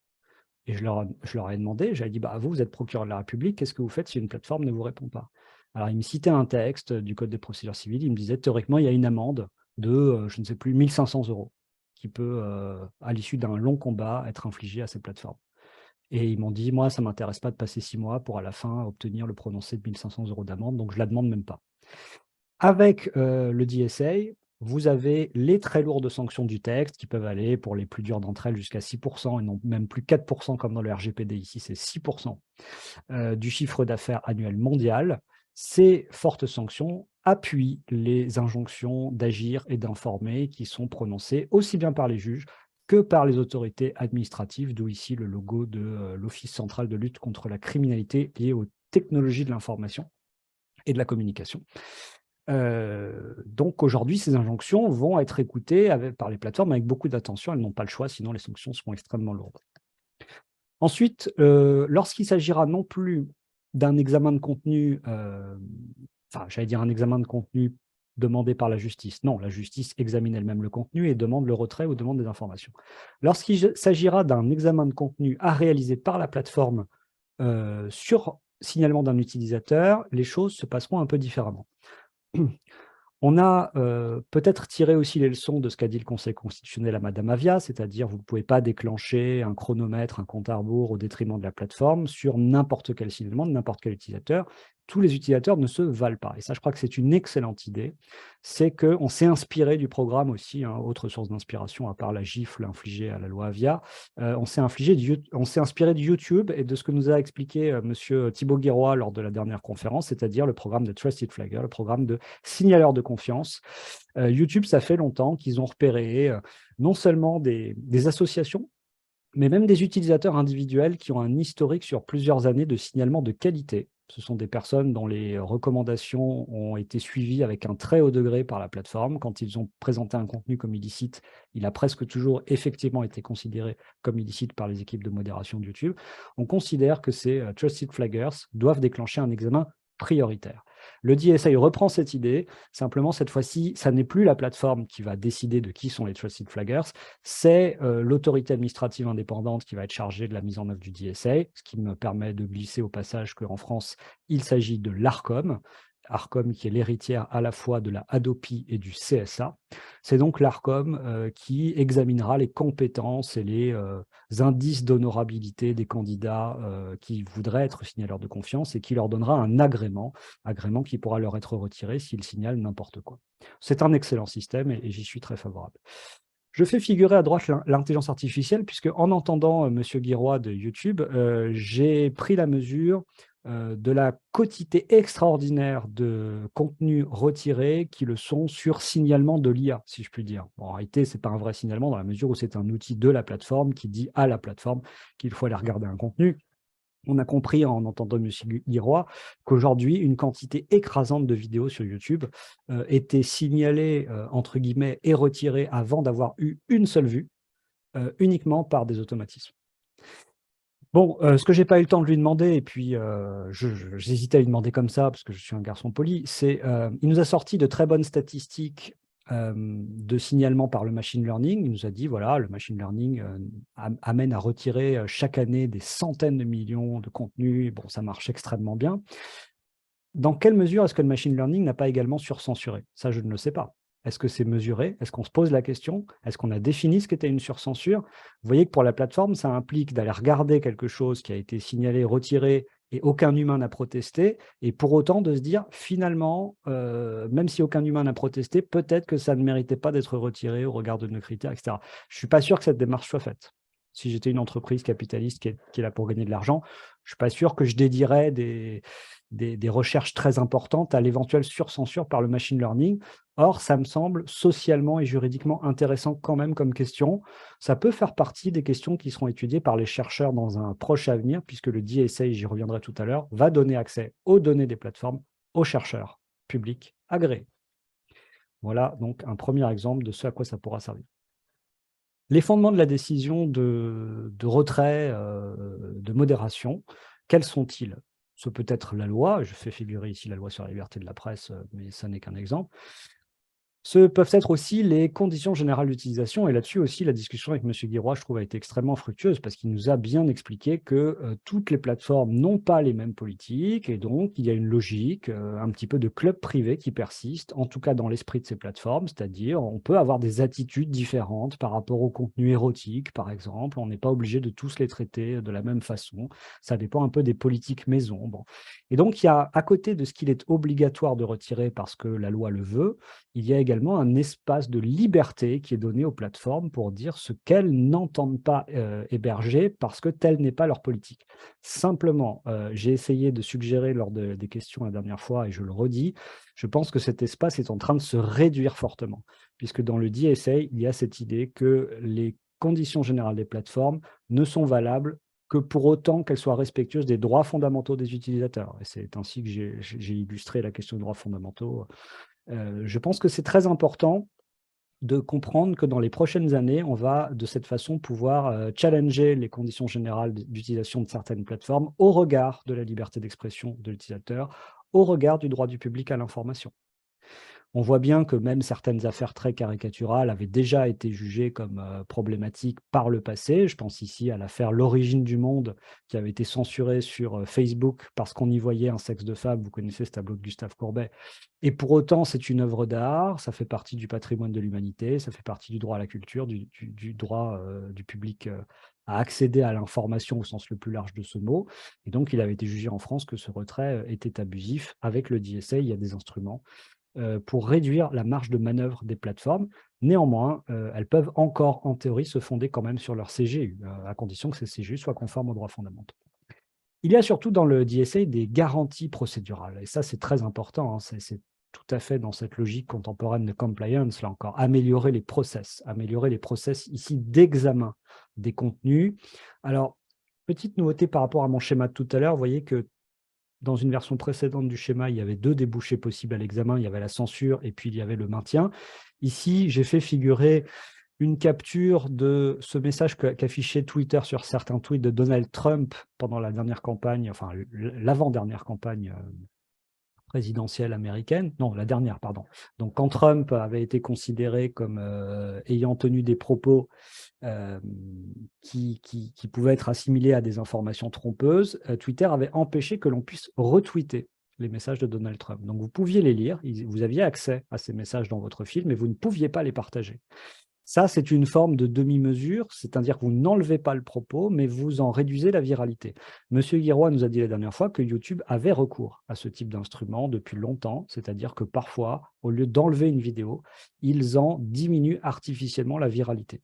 Et je leur ai demandé, j'avais dit, bah, vous êtes procureur de la République, qu'est-ce que vous faites si une plateforme ne vous répond pas? Alors, il me citait un texte du Code des procédures civiles, il me disait, théoriquement, il y a une amende de, je ne sais plus, 1 500 € qui peut, à l'issue d'un long combat, être infligée à ces plateformes. Et ils m'ont dit, moi, ça ne m'intéresse pas de passer 6 mois pour à la fin obtenir le prononcé de 1 500 € d'amende, donc je ne la demande même pas. Avec le DSA, vous avez les très lourdes sanctions du texte qui peuvent aller pour les plus dures d'entre elles jusqu'à 6% et non même plus 4% comme dans le RGPD ici, c'est 6% du chiffre d'affaires annuel mondial. Ces fortes sanctions appuient les injonctions d'agir et d'informer qui sont prononcées aussi bien par les juges que par les autorités administratives, d'où ici le logo de l'Office central de lutte contre la criminalité liée aux technologies de l'information et de la communication. Donc aujourd'hui, ces injonctions vont être écoutées par les plateformes avec beaucoup d'attention. Elles n'ont pas le choix, sinon les sanctions seront extrêmement lourdes. Ensuite, lorsqu'il s'agira non plus d'un examen de contenu, enfin, j'allais dire un examen de contenu demandé par la justice. Non, la justice examine elle-même le contenu et demande le retrait ou demande des informations. Lorsqu'il s'agira d'un examen de contenu à réaliser par la plateforme sur signalement d'un utilisateur, les choses se passeront un peu différemment. On a peut-être tiré aussi les leçons de ce qu'a dit le Conseil constitutionnel à Madame Avia, c'est-à-dire vous ne pouvez pas déclencher un chronomètre, un compte à rebours au détriment de la plateforme sur n'importe quel signalement de n'importe quel utilisateur. Tous les utilisateurs ne se valent pas. Et ça, je crois que c'est une excellente idée. C'est qu'on s'est inspiré du programme aussi, hein, autre source d'inspiration à part la gifle infligée à la loi Avia. On s'est inspiré de YouTube et de ce que nous a expliqué Monsieur Thibaut Guiroy lors de la dernière conférence, c'est-à-dire le programme de Trusted Flagger, le programme de signaleur de confiance. YouTube, ça fait longtemps qu'ils ont repéré non seulement des associations, mais même des utilisateurs individuels qui ont un historique sur plusieurs années de signalement de qualité. Ce sont des personnes dont les recommandations ont été suivies avec un très haut degré par la plateforme. Quand ils ont présenté un contenu comme illicite, il a presque toujours effectivement été considéré comme illicite par les équipes de modération de YouTube. On considère que ces Trusted Flaggers doivent déclencher un examen prioritaire. Le DSA reprend cette idée, simplement cette fois-ci, ça n'est plus la plateforme qui va décider de qui sont les Trusted Flaggers, c'est l'autorité administrative indépendante qui va être chargée de la mise en œuvre du DSA, ce qui me permet de glisser au passage qu'en France, il s'agit de l'ARCOM, ARCOM qui est l'héritière à la fois de la Hadopi et du CSA. C'est donc l'ARCOM qui examinera les compétences et les indices d'honorabilité des candidats qui voudraient être signaleurs de confiance et qui leur donnera un agrément qui pourra leur être retiré s'ils signalent n'importe quoi. C'est un excellent système et j'y suis très favorable. Je fais figurer à droite l'intelligence artificielle puisque en entendant Monsieur Guiroy de YouTube, j'ai pris la mesure de la quantité extraordinaire de contenus retirés qui le sont sur signalement de l'IA, si je puis dire. Bon, en réalité, ce n'est pas un vrai signalement dans la mesure où c'est un outil de la plateforme qui dit à la plateforme qu'il faut aller regarder un contenu. On a compris en entendant M. Guiroy qu'aujourd'hui, une quantité écrasante de vidéos sur YouTube était signalée, entre guillemets, et retirée avant d'avoir eu une seule vue, uniquement par des automatismes. Bon, ce que je n'ai pas eu le temps de lui demander, et puis j'hésitais à lui demander comme ça, parce que je suis un garçon poli, c'est il nous a sorti de très bonnes statistiques de signalement par le machine learning. Il nous a dit, voilà, le machine learning amène à retirer chaque année des centaines de millions de contenus. Bon, ça marche extrêmement bien. Dans quelle mesure est-ce que le machine learning n'a pas également surcensuré? Ça, je ne le sais pas. Est-ce que c'est mesuré? Est-ce qu'on se pose la question? Est-ce qu'on a défini ce qu'était une surcensure? Vous voyez que pour la plateforme, ça implique d'aller regarder quelque chose qui a été signalé, retiré, et aucun humain n'a protesté, et pour autant de se dire, finalement, même si aucun humain n'a protesté, peut-être que ça ne méritait pas d'être retiré au regard de nos critères, etc. Je ne suis pas sûr que cette démarche soit faite. si j'étais une entreprise capitaliste qui est là pour gagner de l'argent, je ne suis pas sûr que je dédierais des recherches très importantes à l'éventuelle surcensure par le machine learning. Or, ça me semble socialement et juridiquement intéressant quand même comme question. Ça peut faire partie des questions qui seront étudiées par les chercheurs dans un proche avenir, puisque le DSA, j'y reviendrai tout à l'heure, va donner accès aux données des plateformes aux chercheurs publics agréés. Voilà donc un premier exemple de ce à quoi ça pourra servir. Les fondements de la décision de retrait, de modération, quels sont-ils? Ce peut être la loi, je fais figurer ici la loi sur la liberté de la presse, mais ça n'est qu'un exemple. Ce peuvent être aussi les conditions générales d'utilisation et là-dessus aussi la discussion avec monsieur Guiroy, je trouve, a été extrêmement fructueuse parce qu'il nous a bien expliqué que, toutes les plateformes n'ont pas les mêmes politiques et donc il y a une logique, un petit peu de club privé qui persiste, en tout cas dans l'esprit de ces plateformes. C'est-à-dire, on peut avoir des attitudes différentes par rapport au contenu érotique, par exemple. On n'est pas obligé de tous les traiter de la même façon. Ça dépend un peu des politiques maison. Bon. Et donc il y a, à côté de ce qu'il est obligatoire de retirer parce que la loi le veut, il y a également un espace de liberté qui est donné aux plateformes pour dire ce qu'elles n'entendent pas héberger parce que telle n'est pas leur politique. Simplement, j'ai essayé de suggérer lors des questions la dernière fois, et je le redis, je pense que cet espace est en train de se réduire fortement, puisque dans le DSA, il y a cette idée que les conditions générales des plateformes ne sont valables que pour autant qu'elles soient respectueuses des droits fondamentaux des utilisateurs. Et c'est ainsi que j'ai illustré la question des droits fondamentaux. Je pense que c'est très important de comprendre que dans les prochaines années, on va de cette façon pouvoir challenger les conditions générales d'utilisation de certaines plateformes au regard de la liberté d'expression de l'utilisateur, au regard du droit du public à l'information. On voit bien que même certaines affaires très caricaturales avaient déjà été jugées comme problématiques par le passé. Je pense ici à l'affaire L'origine du monde qui avait été censurée sur Facebook parce qu'on y voyait un sexe de femme. Vous connaissez ce tableau de Gustave Courbet. Et pour autant, c'est une œuvre d'art, ça fait partie du patrimoine de l'humanité, ça fait partie du droit à la culture, du droit du public à accéder à l'information au sens le plus large de ce mot. Et donc, il avait été jugé en France que ce retrait était abusif. Avec le DSA, il y a des instruments pour réduire la marge de manœuvre des plateformes. Néanmoins, elles peuvent encore, en théorie, se fonder quand même sur leur CGU, à condition que ces CGU soient conformes aux droits fondamentaux. Il y a surtout dans le DSA des garanties procédurales, et ça c'est très important, hein, c'est tout à fait dans cette logique contemporaine de compliance, là encore, améliorer les process ici d'examen des contenus. Alors, petite nouveauté par rapport à mon schéma de tout à l'heure, vous voyez que dans une version précédente du schéma, il y avait 2 débouchés possibles à l'examen. Il y avait la censure et puis il y avait le maintien. Ici, j'ai fait figurer une capture de ce message qu'affichait Twitter sur certains tweets de Donald Trump pendant la dernière campagne, enfin l'avant-dernière campagne présidentielle américaine. Non, la dernière, pardon. Donc, quand Trump avait été considéré comme ayant tenu des propos qui pouvaient être assimilés à des informations trompeuses, Twitter avait empêché que l'on puisse retweeter les messages de Donald Trump. Donc, vous pouviez les lire, vous aviez accès à ces messages dans votre fil, mais vous ne pouviez pas les partager. Ça, c'est une forme de demi-mesure, c'est-à-dire que vous n'enlevez pas le propos, mais vous en réduisez la viralité. Monsieur Guiroy nous a dit la dernière fois que YouTube avait recours à ce type d'instrument depuis longtemps, c'est-à-dire que parfois, au lieu d'enlever une vidéo, ils en diminuent artificiellement la viralité.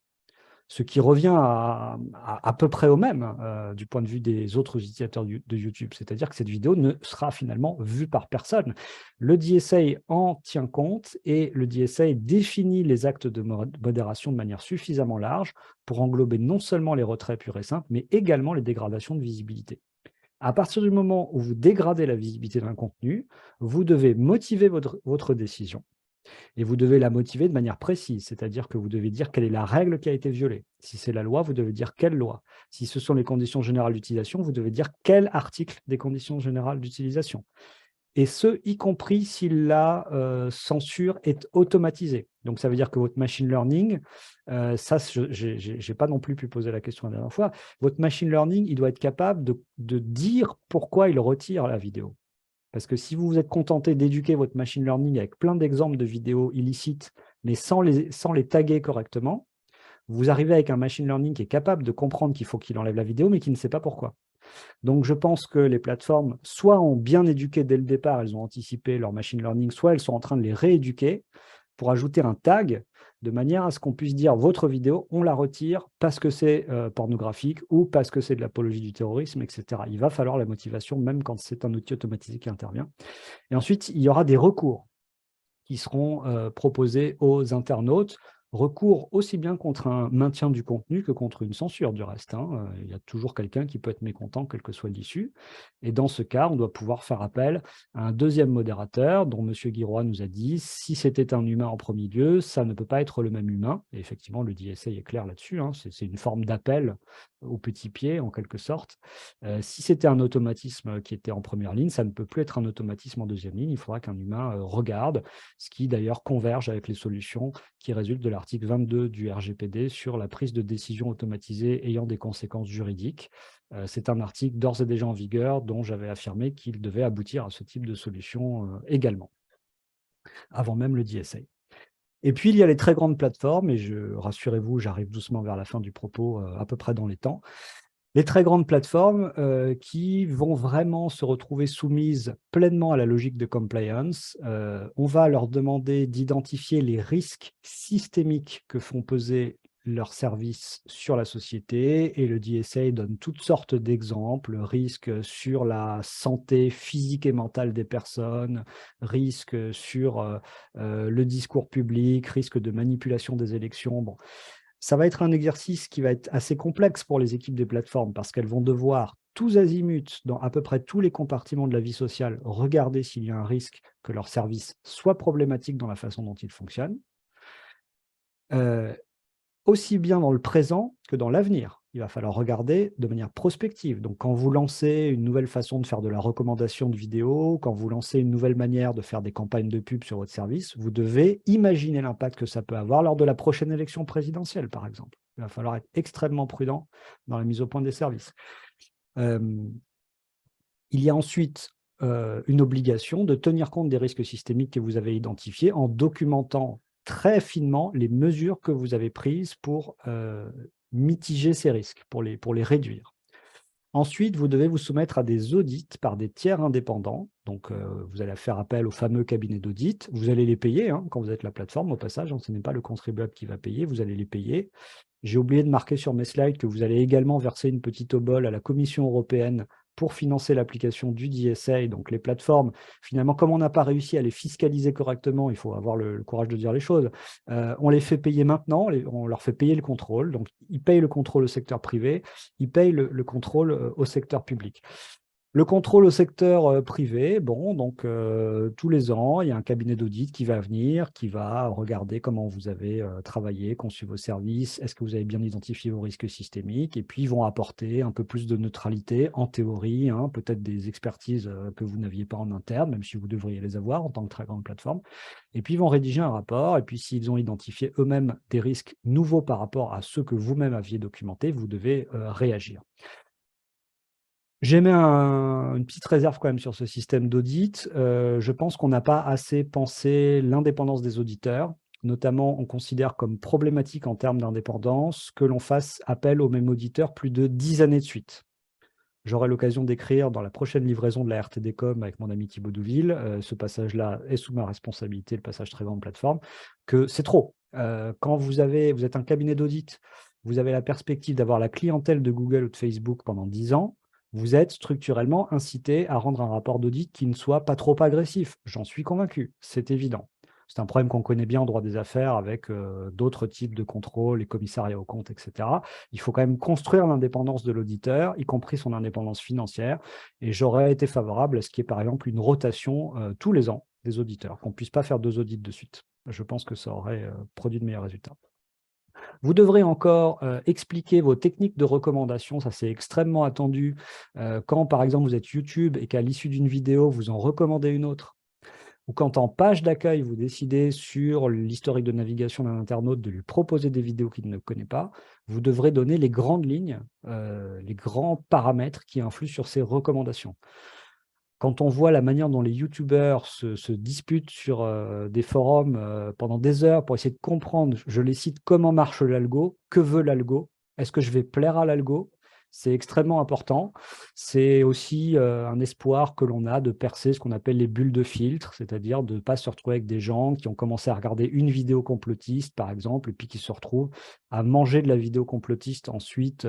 Ce qui revient à peu près au même du point de vue des autres utilisateurs de YouTube. C'est-à-dire que cette vidéo ne sera finalement vue par personne. Le DSA en tient compte et le DSA définit les actes de modération de manière suffisamment large pour englober non seulement les retraits purs et simples, mais également les dégradations de visibilité. À partir du moment où vous dégradez la visibilité d'un contenu, vous devez motiver votre décision. Et vous devez la motiver de manière précise, c'est-à-dire que vous devez dire quelle est la règle qui a été violée. Si c'est la loi, vous devez dire quelle loi. Si ce sont les conditions générales d'utilisation, vous devez dire quel article des conditions générales d'utilisation. Et ce, y compris si la censure est automatisée. Donc, ça veut dire que votre machine learning, ça, je n'ai pas non plus pu poser la question la dernière fois, votre machine learning, il doit être capable de dire pourquoi il retire la vidéo. Parce que si vous vous êtes contenté d'éduquer votre machine learning avec plein d'exemples de vidéos illicites, mais sans les taguer correctement, vous arrivez avec un machine learning qui est capable de comprendre qu'il faut qu'il enlève la vidéo, mais qui ne sait pas pourquoi. Donc, je pense que les plateformes, soit ont bien éduqué dès le départ, elles ont anticipé leur machine learning, soit elles sont en train de les rééduquer pour ajouter un tag de manière à ce qu'on puisse dire votre vidéo, on la retire parce que c'est pornographique ou parce que c'est de l'apologie du terrorisme, etc. Il va falloir la motivation même quand c'est un outil automatisé qui intervient. Et ensuite, il y aura des recours qui seront proposés aux internautes. Recours aussi bien contre un maintien du contenu que contre une censure du reste. Il y a toujours quelqu'un qui peut être mécontent, quel que soit l'issue. Et dans ce cas, on doit pouvoir faire appel à un deuxième modérateur dont M. Guiroy nous a dit, si c'était un humain en premier lieu, ça ne peut pas être le même humain. Et effectivement, le DSA est clair là-dessus. C'est une forme d'appel au petit pied, en quelque sorte. Si c'était un automatisme qui était en première ligne, ça ne peut plus être un automatisme en deuxième ligne. Il faudra qu'un humain regarde, ce qui d'ailleurs converge avec les solutions qui résultent de l'article 22 du RGPD sur la prise de décision automatisée ayant des conséquences juridiques. C'est un article d'ores et déjà en vigueur dont j'avais affirmé qu'il devait aboutir à ce type de solution également, avant même le DSA. Et puis, il y a les très grandes plateformes, et rassurez-vous, j'arrive doucement vers la fin du propos, à peu près dans les temps. Les très grandes plateformes qui vont vraiment se retrouver soumises pleinement à la logique de compliance. On va leur demander d'identifier les risques systémiques que font peser leurs services sur la société, et le DSA donne toutes sortes d'exemples, risques sur la santé physique et mentale des personnes, risques sur le discours public, risques de manipulation des élections. Bon. Ça va être un exercice qui va être assez complexe pour les équipes des plateformes parce qu'elles vont devoir tous azimuts, dans à peu près tous les compartiments de la vie sociale, regarder s'il y a un risque que leur service soit problématique dans la façon dont il fonctionne, aussi bien dans le présent que dans l'avenir. Il va falloir regarder de manière prospective. Donc, quand vous lancez une nouvelle façon de faire de la recommandation de vidéos, quand vous lancez une nouvelle manière de faire des campagnes de pub sur votre service, vous devez imaginer l'impact que ça peut avoir lors de la prochaine élection présidentielle, par exemple. Il va falloir être extrêmement prudent dans la mise au point des services. Il y a ensuite une obligation de tenir compte des risques systémiques que vous avez identifiés en documentant très finement les mesures que vous avez prises pour mitiger ces risques, pour les réduire. Ensuite, vous devez vous soumettre à des audits par des tiers indépendants. Donc, vous allez faire appel au fameux cabinet d'audit. Vous allez les payer quand vous êtes la plateforme, au passage. Ce n'est pas le contribuable qui va payer, vous allez les payer. J'ai oublié de marquer sur mes slides que vous allez également verser une petite obole à la Commission européenne pour financer l'application du DSA. Donc, les plateformes, finalement, comme on n'a pas réussi à les fiscaliser correctement, il faut avoir le courage de dire les choses, on les fait payer maintenant, on leur fait payer le contrôle. Donc, ils payent le contrôle au secteur privé, ils payent le contrôle au secteur public. Le contrôle au secteur privé, bon, donc tous les ans, il y a un cabinet d'audit qui va venir, qui va regarder comment vous avez travaillé, conçu vos services, est-ce que vous avez bien identifié vos risques systémiques, et puis ils vont apporter un peu plus de neutralité, en théorie, peut-être des expertises que vous n'aviez pas en interne, même si vous devriez les avoir en tant que très grande plateforme, et puis ils vont rédiger un rapport, et puis s'ils ont identifié eux-mêmes des risques nouveaux par rapport à ceux que vous-même aviez documentés, vous devez réagir. J'émets une petite réserve quand même sur ce système d'audit. Je pense qu'on n'a pas assez pensé l'indépendance des auditeurs. Notamment, on considère comme problématique en termes d'indépendance que l'on fasse appel au même auditeur plus de 10 années de suite. J'aurai l'occasion d'écrire dans la prochaine livraison de la RTDcom avec mon ami Thibaut Douville, ce passage-là est sous ma responsabilité, le passage très grande plateforme, que c'est trop. Quand vous êtes un cabinet d'audit, vous avez la perspective d'avoir la clientèle de Google ou de Facebook pendant 10 ans, vous êtes structurellement incité à rendre un rapport d'audit qui ne soit pas trop agressif. J'en suis convaincu, c'est évident. C'est un problème qu'on connaît bien en droit des affaires avec d'autres types de contrôles, les commissariats aux comptes, etc. Il faut quand même construire l'indépendance de l'auditeur, y compris son indépendance financière. Et j'aurais été favorable à ce qu'il y ait par exemple une rotation tous les ans des auditeurs, qu'on ne puisse pas faire 2 audits de suite. Je pense que ça aurait produit de meilleurs résultats. Vous devrez encore expliquer vos techniques de recommandation, ça c'est extrêmement attendu. Quand par exemple vous êtes YouTube et qu'à l'issue d'une vidéo, vous en recommandez une autre, ou quand en page d'accueil, vous décidez sur l'historique de navigation d'un internaute de lui proposer des vidéos qu'il ne connaît pas, vous devrez donner les grandes lignes, les grands paramètres qui influent sur ces recommandations. Quand on voit la manière dont les youtubeurs se disputent sur des forums pendant des heures pour essayer de comprendre, je les cite, comment marche l'algo, que veut l'algo, est-ce que je vais plaire à l'algo? C'est extrêmement important. C'est aussi un espoir que l'on a de percer ce qu'on appelle les bulles de filtre, c'est-à-dire de ne pas se retrouver avec des gens qui ont commencé à regarder une vidéo complotiste, par exemple, et puis qui se retrouvent à manger de la vidéo complotiste ensuite,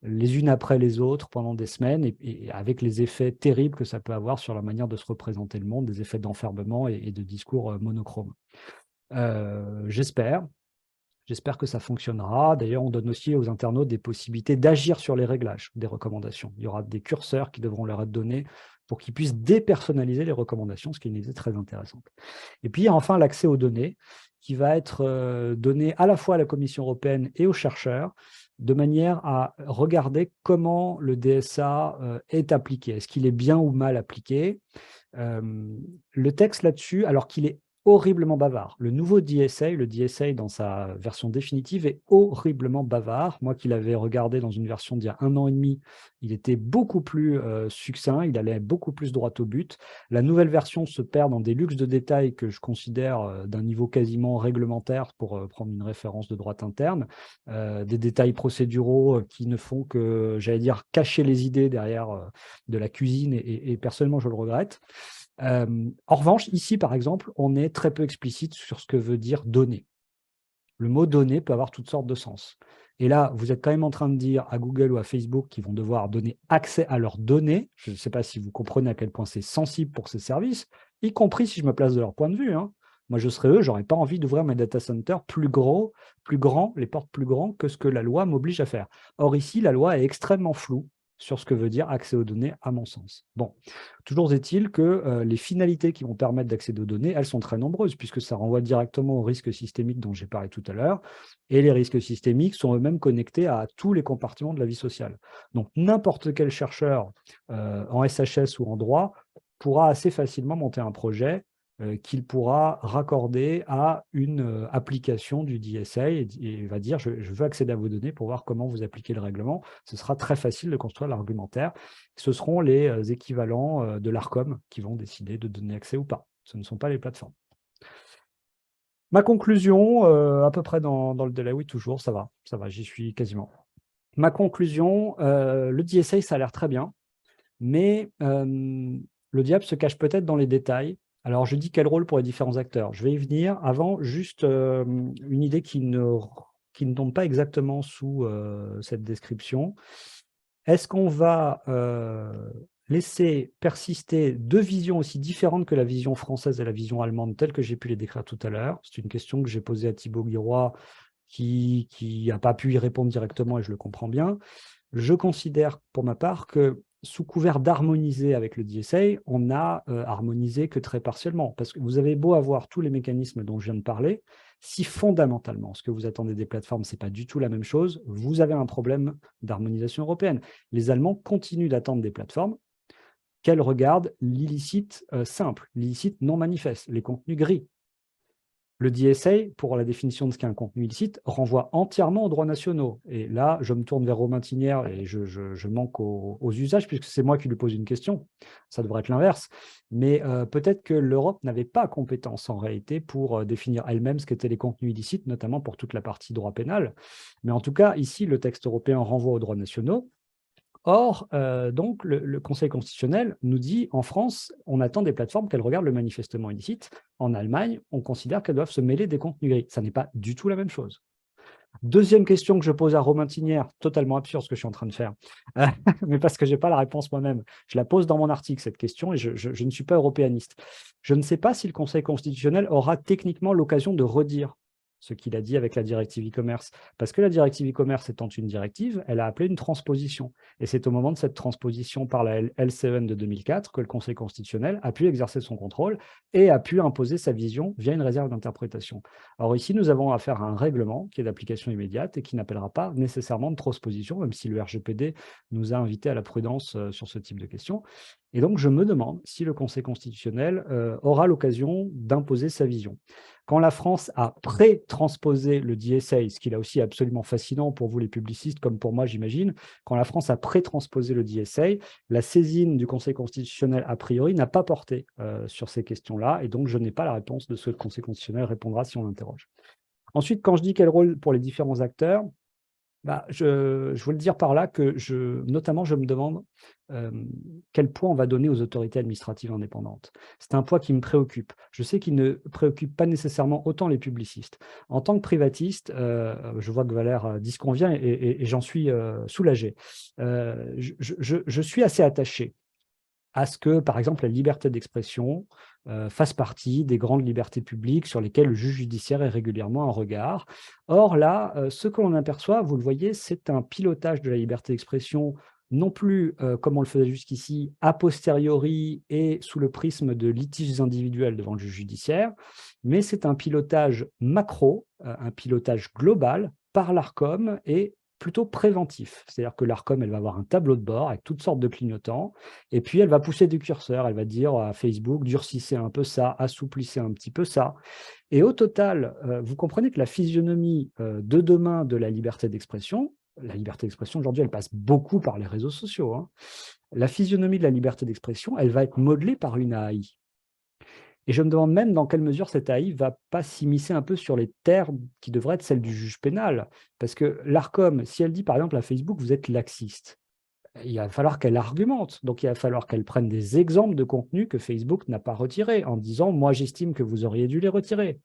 les unes après les autres, pendant des semaines, et avec les effets terribles que ça peut avoir sur la manière de se représenter le monde, des effets d'enfermement et de discours monochromes. J'espère que ça fonctionnera. D'ailleurs, on donne aussi aux internautes des possibilités d'agir sur les réglages des recommandations. Il y aura des curseurs qui devront leur être donnés pour qu'ils puissent dépersonnaliser les recommandations, ce qui est une idée très intéressante. Et puis, enfin, l'accès aux données qui va être donné à la fois à la Commission européenne et aux chercheurs, de manière à regarder comment le DSA est appliqué. Est-ce qu'il est bien ou mal appliqué? Le texte là-dessus, alors qu'il est horriblement bavard. Le nouveau DSA, le DSA dans sa version définitive, est horriblement bavard. Moi qui l'avais regardé dans une version d'il y a 1 an et demi, il était beaucoup plus succinct, il allait beaucoup plus droit au but. La nouvelle version se perd dans des luxes de détails que je considère d'un niveau quasiment réglementaire, pour prendre une référence de droit interne, des détails procéduraux qui ne font que, j'allais dire, cacher les idées derrière de la cuisine, et personnellement je le regrette. En revanche, ici, par exemple, on est très peu explicite sur ce que veut dire donner. Le mot donner peut avoir toutes sortes de sens. Et là, vous êtes quand même en train de dire à Google ou à Facebook qu'ils vont devoir donner accès à leurs données. Je ne sais pas si vous comprenez à quel point c'est sensible pour ces services, y compris si je me place de leur point de vue, hein. Moi, je serais eux, j'aurais pas envie d'ouvrir mes data centers plus grands, les portes plus grands que ce que la loi m'oblige à faire. Or, ici, la loi est extrêmement floue sur ce que veut dire accès aux données, à mon sens. Bon, toujours est-il que les finalités qui vont permettre d'accéder aux données, elles sont très nombreuses, puisque ça renvoie directement aux risques systémiques dont j'ai parlé tout à l'heure, et les risques systémiques sont eux-mêmes connectés à tous les compartiments de la vie sociale. Donc, n'importe quel chercheur en SHS ou en droit pourra assez facilement monter un projet qu'il pourra raccorder à une application du DSA et va dire je veux accéder à vos données pour voir comment vous appliquez le règlement. Ce sera très facile de construire l'argumentaire. Ce seront les équivalents de l'ARCOM qui vont décider de donner accès ou pas. Ce ne sont pas les plateformes. Ma conclusion, à peu près dans le délai, oui, toujours, ça va, j'y suis quasiment. Ma conclusion, le DSA, ça a l'air très bien, mais le diable se cache peut-être dans les détails. Alors, je dis quel rôle pour les différents acteurs. Je vais y venir. Avant, juste une idée qui ne tombe pas exactement sous cette description. Est-ce qu'on va laisser persister 2 visions aussi différentes que la vision française et la vision allemande, telles que j'ai pu les décrire tout à l'heure? C'est une question que j'ai posée à Thibaut Guiroy, qui n'a pas pu y répondre directement, et je le comprends bien. Je considère pour ma part que sous couvert d'harmoniser avec le DSA, on n'a harmonisé que très partiellement. Parce que vous avez beau avoir tous les mécanismes dont je viens de parler, si fondamentalement ce que vous attendez des plateformes, ce n'est pas du tout la même chose, vous avez un problème d'harmonisation européenne. Les Allemands continuent d'attendre des plateformes qu'elles regardent l'illicite simple, l'illicite non manifeste, les contenus gris. Le DSA, pour la définition de ce qu'est un contenu illicite, renvoie entièrement aux droits nationaux. Et là, je me tourne vers Romain Tinière et je manque aux usages, puisque c'est moi qui lui pose une question. Ça devrait être l'inverse. Mais peut-être que l'Europe n'avait pas compétence en réalité pour définir elle-même ce qu'étaient les contenus illicites, notamment pour toute la partie droit pénal. Mais en tout cas, ici, le texte européen renvoie aux droits nationaux. Or, donc, le Conseil constitutionnel nous dit, en France, on attend des plateformes qu'elles regardent le manifestement illicite. En Allemagne, on considère qu'elles doivent se mêler des contenus gris. Ça n'est pas du tout la même chose. Deuxième question que je pose à Romain Tinière, totalement absurde ce que je suis en train de faire, mais parce que je n'ai pas la réponse moi-même. Je la pose dans mon article, cette question, et je ne suis pas européaniste. Je ne sais pas si le Conseil constitutionnel aura techniquement l'occasion de redire ce qu'il a dit avec la directive e-commerce. Parce que la directive e-commerce étant une directive, elle a appelé une transposition. Et c'est au moment de cette transposition par la LCEN de 2004 que le Conseil constitutionnel a pu exercer son contrôle et a pu imposer sa vision via une réserve d'interprétation. Alors ici, nous avons affaire à un règlement qui est d'application immédiate et qui n'appellera pas nécessairement de transposition, même si le RGPD nous a invités à la prudence sur ce type de questions. Et donc, je me demande si le Conseil constitutionnel aura l'occasion d'imposer sa vision. Quand la France a pré-transposé le DSA, ce qui est aussi absolument fascinant pour vous les publicistes, comme pour moi j'imagine, quand la France a pré-transposé le DSA, la saisine du Conseil constitutionnel a priori n'a pas porté sur ces questions-là, et donc je n'ai pas la réponse de ce que le Conseil constitutionnel répondra si on l'interroge. Ensuite, quand je dis quel rôle pour les différents acteurs, Je voulais dire par là que notamment, je me demande quel poids on va donner aux autorités administratives indépendantes. C'est un poids qui me préoccupe. Je sais qu'il ne préoccupe pas nécessairement autant les publicistes. En tant que privatiste, je vois que Valère dit ce qu'on vient et j'en suis soulagé. Je suis assez attaché à ce que, par exemple, la liberté d'expression fasse partie des grandes libertés publiques sur lesquelles le juge judiciaire ait régulièrement un regard. Or, là, ce que l'on aperçoit, vous le voyez, c'est un pilotage de la liberté d'expression, non plus, comme on le faisait jusqu'ici, a posteriori et sous le prisme de litiges individuels devant le juge judiciaire, mais c'est un pilotage macro, un pilotage global par l'Arcom et plutôt préventif. C'est-à-dire que l'Arcom, elle va avoir un tableau de bord avec toutes sortes de clignotants, et puis elle va pousser du curseur, elle va dire à Facebook, durcissez un peu ça, assouplissez un petit peu ça. Et au total, vous comprenez que la physionomie de demain de la liberté d'expression aujourd'hui, elle passe beaucoup par les réseaux sociaux, hein. La physionomie de la liberté d'expression, elle va être modelée par une AI. Et je me demande même dans quelle mesure cette AI ne va pas s'immiscer un peu sur les terres qui devraient être celles du juge pénal. Parce que l'Arcom, si elle dit par exemple à Facebook, vous êtes laxiste, il va falloir qu'elle argumente. Donc, il va falloir qu'elle prenne des exemples de contenus que Facebook n'a pas retirés en disant « moi, j'estime que vous auriez dû les retirer ».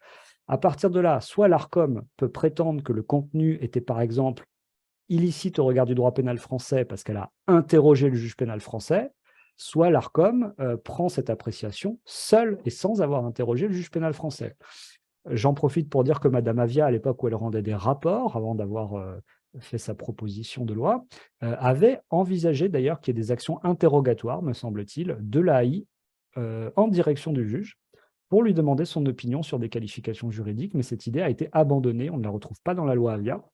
À partir de là, soit l'Arcom peut prétendre que le contenu était par exemple illicite au regard du droit pénal français parce qu'elle a interrogé le juge pénal français, soit l'Arcom prend cette appréciation seule et sans avoir interrogé le juge pénal français. J'en profite pour dire que Madame Avia, à l'époque où elle rendait des rapports, avant d'avoir fait sa proposition de loi, avait envisagé d'ailleurs qu'il y ait des actions interrogatoires, me semble-t-il, de l'AI en direction du juge pour lui demander son opinion sur des qualifications juridiques, mais cette idée a été abandonnée, on ne la retrouve pas dans la loi Avia.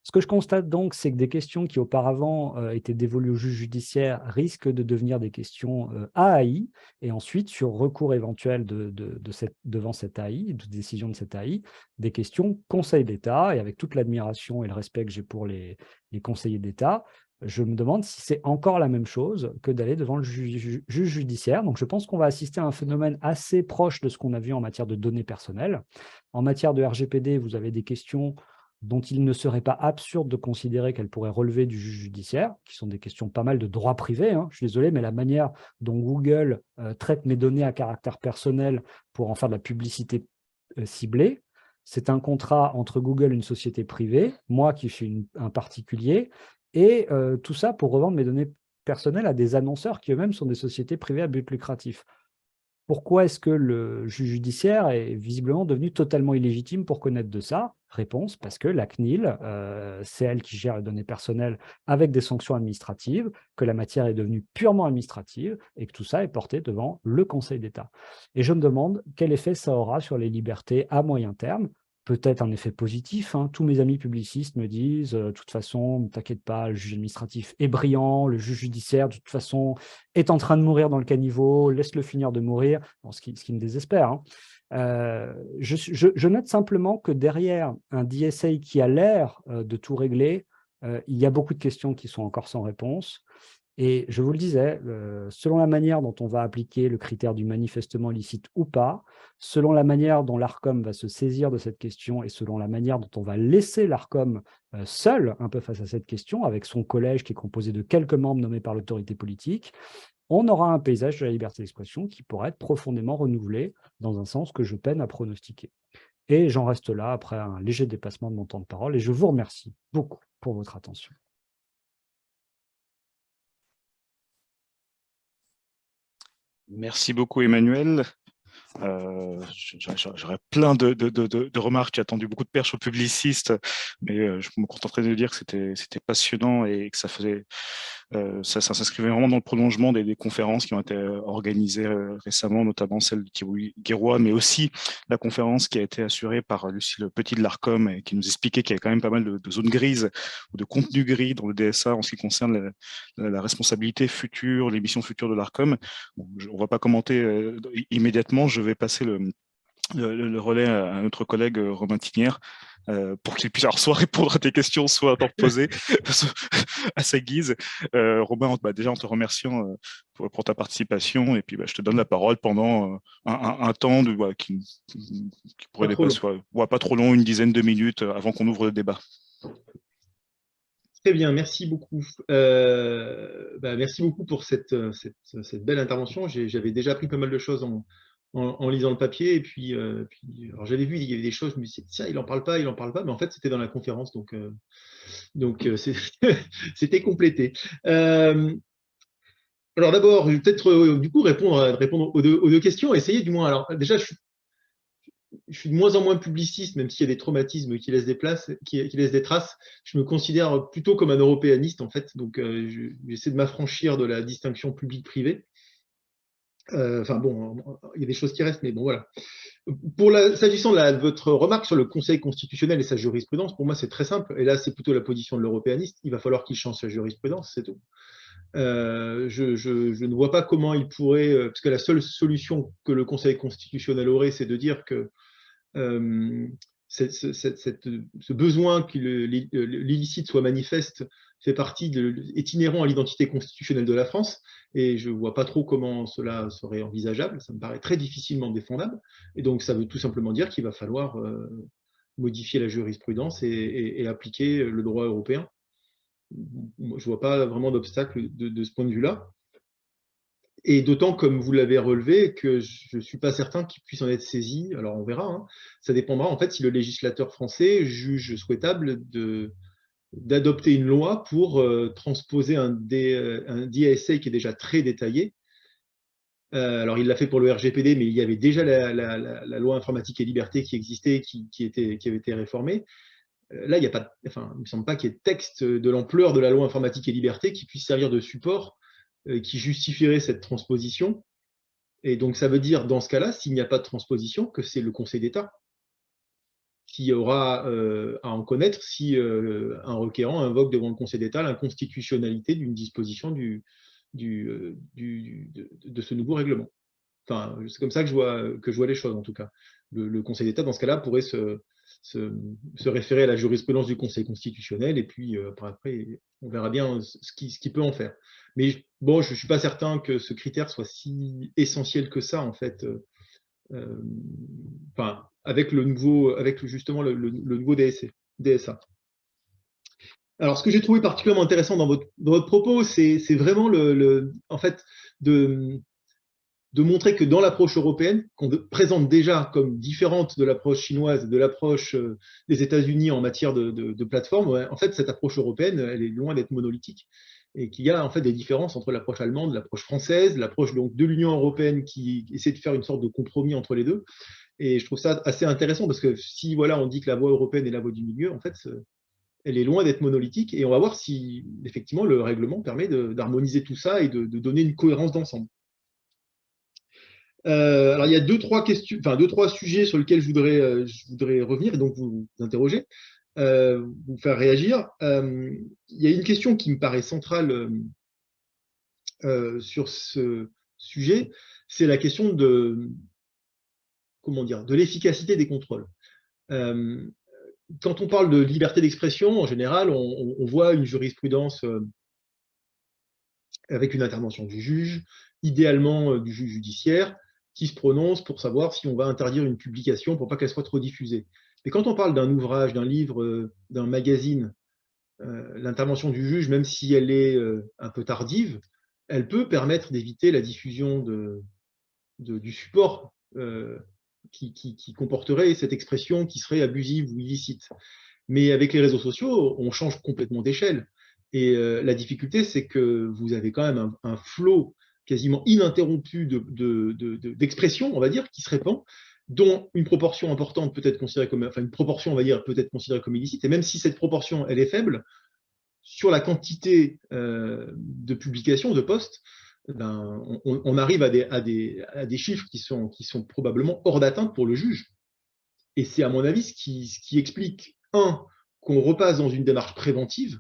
Ce que je constate donc, c'est que des questions qui auparavant étaient dévolues au juge judiciaire risquent de devenir des questions AI, et ensuite, sur recours éventuel devant cette AI, de décision de cette AI, des questions Conseil d'État, et avec toute l'admiration et le respect que j'ai pour les conseillers d'État, je me demande si c'est encore la même chose que d'aller devant le juge judiciaire. Donc je pense qu'on va assister à un phénomène assez proche de ce qu'on a vu en matière de données personnelles. En matière de RGPD, vous avez des questions dont il ne serait pas absurde de considérer qu'elles pourraient relever du juge judiciaire, qui sont des questions pas mal de droit privé, hein. Je suis désolé, mais la manière dont Google traite mes données à caractère personnel pour en faire de la publicité ciblée, c'est un contrat entre Google, une société privée, moi qui suis un particulier, et tout ça pour revendre mes données personnelles à des annonceurs qui eux-mêmes sont des sociétés privées à but lucratif. Pourquoi est-ce que le juge judiciaire est visiblement devenu totalement illégitime pour connaître de ça? Réponse, parce que la CNIL, c'est elle qui gère les données personnelles avec des sanctions administratives, que la matière est devenue purement administrative et que tout ça est porté devant le Conseil d'État. Et je me demande quel effet ça aura sur les libertés à moyen terme. Peut-être un effet positif, hein. Tous mes amis publicistes me disent, de toute façon, ne t'inquiète pas, le juge administratif est brillant, le juge judiciaire, de toute façon, est en train de mourir dans le caniveau, laisse-le finir de mourir, bon, ce qui me désespère, hein. Je note simplement que derrière un DSA qui a l'air de tout régler, il y a beaucoup de questions qui sont encore sans réponse. Et je vous le disais, selon la manière dont on va appliquer le critère du manifestement licite ou pas, selon la manière dont l'Arcom va se saisir de cette question et selon la manière dont on va laisser l'Arcom seul un peu face à cette question, avec son collège qui est composé de quelques membres nommés par l'autorité politique, on aura un paysage de la liberté d'expression qui pourra être profondément renouvelé dans un sens que je peine à pronostiquer. Et j'en reste là après un léger dépassement de mon temps de parole et je vous remercie beaucoup pour votre attention. Merci beaucoup, Emmanuel. J'aurais plein de remarques. J'ai attendu beaucoup de perches aux publicistes, mais je me contenterai de dire que c'était passionnant et que ça faisait ça s'inscrivait vraiment dans le prolongement des conférences qui ont été organisées récemment, notamment celle de Thierry Guérois, mais aussi la conférence qui a été assurée par Lucille Petit de l'Arcom et qui nous expliquait qu'il y avait quand même pas mal de zones grises ou de contenus gris dans le DSA en ce qui concerne la responsabilité future, les missions futures de l'Arcom. Bon, on ne va pas commenter immédiatement, je vais passer le relais à notre collègue Romain Tinière pour qu'il puisse alors soit répondre à tes questions, soit t'en poser à sa guise. Romain, déjà en te remerciant pour ta participation, et puis je te donne la parole pendant un temps qui pourrait dépasser, pas trop long, une dizaine de minutes avant qu'on ouvre le débat. Très bien, merci beaucoup. Merci beaucoup pour cette belle intervention. J'avais déjà appris pas mal de choses en lisant le papier. Et puis alors j'avais vu, il y avait des choses, je me disais, tiens, il en parle pas. Mais en fait, c'était dans la conférence, donc c'était complété. Alors d'abord, je vais peut-être du coup répondre aux deux questions. Essayer du moins. Alors déjà, je suis de moins en moins publiciste, même s'il y a des traumatismes qui laissent des traces. Je me considère plutôt comme un européaniste, en fait. Donc, j'essaie de m'affranchir de la distinction public-privé. Enfin, bon, il y a des choses qui restent, mais bon, voilà. S'agissant de votre remarque sur le Conseil constitutionnel et sa jurisprudence, pour moi, c'est très simple. Et là, c'est plutôt la position de l'européaniste. Il va falloir qu'il change sa jurisprudence, c'est tout. Je ne vois pas comment il pourrait, parce que la seule solution que le Conseil constitutionnel aurait, c'est de dire que ce besoin que l'illicite soit manifeste est inhérent à l'identité constitutionnelle de la France, et je ne vois pas trop comment cela serait envisageable. Ça me paraît très difficilement défendable, et donc ça veut tout simplement dire qu'il va falloir modifier la jurisprudence et appliquer le droit européen. Je ne vois pas vraiment d'obstacle de ce point de vue-là. Et d'autant, comme vous l'avez relevé, que je ne suis pas certain qu'il puisse en être saisi. Alors on verra, hein. Ça dépendra en fait si le législateur français juge souhaitable d'adopter une loi pour transposer un DSA qui est déjà très détaillé. Alors il l'a fait pour le RGPD, mais il y avait déjà la loi informatique et liberté qui existait, qui avait été réformée. Là, il n'y a pas, enfin, il ne me semble pas qu'il y ait texte de l'ampleur de la loi informatique et liberté qui puisse servir de support, qui justifierait cette transposition. Et donc, ça veut dire, dans ce cas-là, s'il n'y a pas de transposition, que c'est le Conseil d'État qui aura à en connaître si un requérant invoque devant le Conseil d'État l'inconstitutionnalité d'une disposition de ce nouveau règlement. Enfin, c'est comme ça que je vois les choses, en tout cas. Le Conseil d'État, dans ce cas-là, pourrait se référer à la jurisprudence du Conseil constitutionnel, et puis après, on verra bien ce qu'il peut en faire. Mais bon, je ne suis pas certain que ce critère soit si essentiel que ça, en fait. Enfin, avec justement le nouveau DSA. Alors, ce que j'ai trouvé particulièrement intéressant dans votre propos, c'est vraiment en fait, de montrer que dans l'approche européenne, qu'on présente déjà comme différente de l'approche chinoise, de l'approche des États-Unis en matière de plateforme, ouais, en fait, cette approche européenne, elle est loin d'être monolithique, et qu'il y a en fait des différences entre l'approche allemande, l'approche française, l'approche donc de l'Union européenne qui essaie de faire une sorte de compromis entre les deux. Et je trouve ça assez intéressant parce que si voilà, on dit que la voie européenne est la voie du milieu, en fait, elle est loin d'être monolithique, et on va voir si effectivement le règlement permet d'harmoniser tout ça et de donner une cohérence d'ensemble. Alors, il y a deux, trois sujets sur lesquels je voudrais revenir et donc vous interroger, vous faire réagir. Il y a une question qui me paraît centrale sur ce sujet, c'est la question comment dire, de l'efficacité des contrôles. Quand on parle de liberté d'expression, en général, on voit une jurisprudence avec une intervention du juge, idéalement du juge judiciaire, qui se prononce pour savoir si on va interdire une publication pour pas qu'elle soit trop diffusée. Mais quand on parle d'un ouvrage, d'un livre, d'un magazine, l'intervention du juge, même si elle est un peu tardive, elle peut permettre d'éviter la diffusion du support qui comporterait cette expression qui serait abusive ou illicite. Mais avec les réseaux sociaux, on change complètement d'échelle. Et la difficulté, c'est que vous avez quand même un flot quasiment ininterrompu d'expressions, on va dire, qui se répand, dont une proportion importante peut être considérée comme, enfin une proportion, on va dire, peut être considérée comme illicite. Et même si cette proportion, elle est faible, sur la quantité de publications, de posts, ben, on arrive à des chiffres qui sont probablement hors d'atteinte pour le juge. Et c'est à mon avis ce qui explique, qu'on repasse dans une démarche préventive,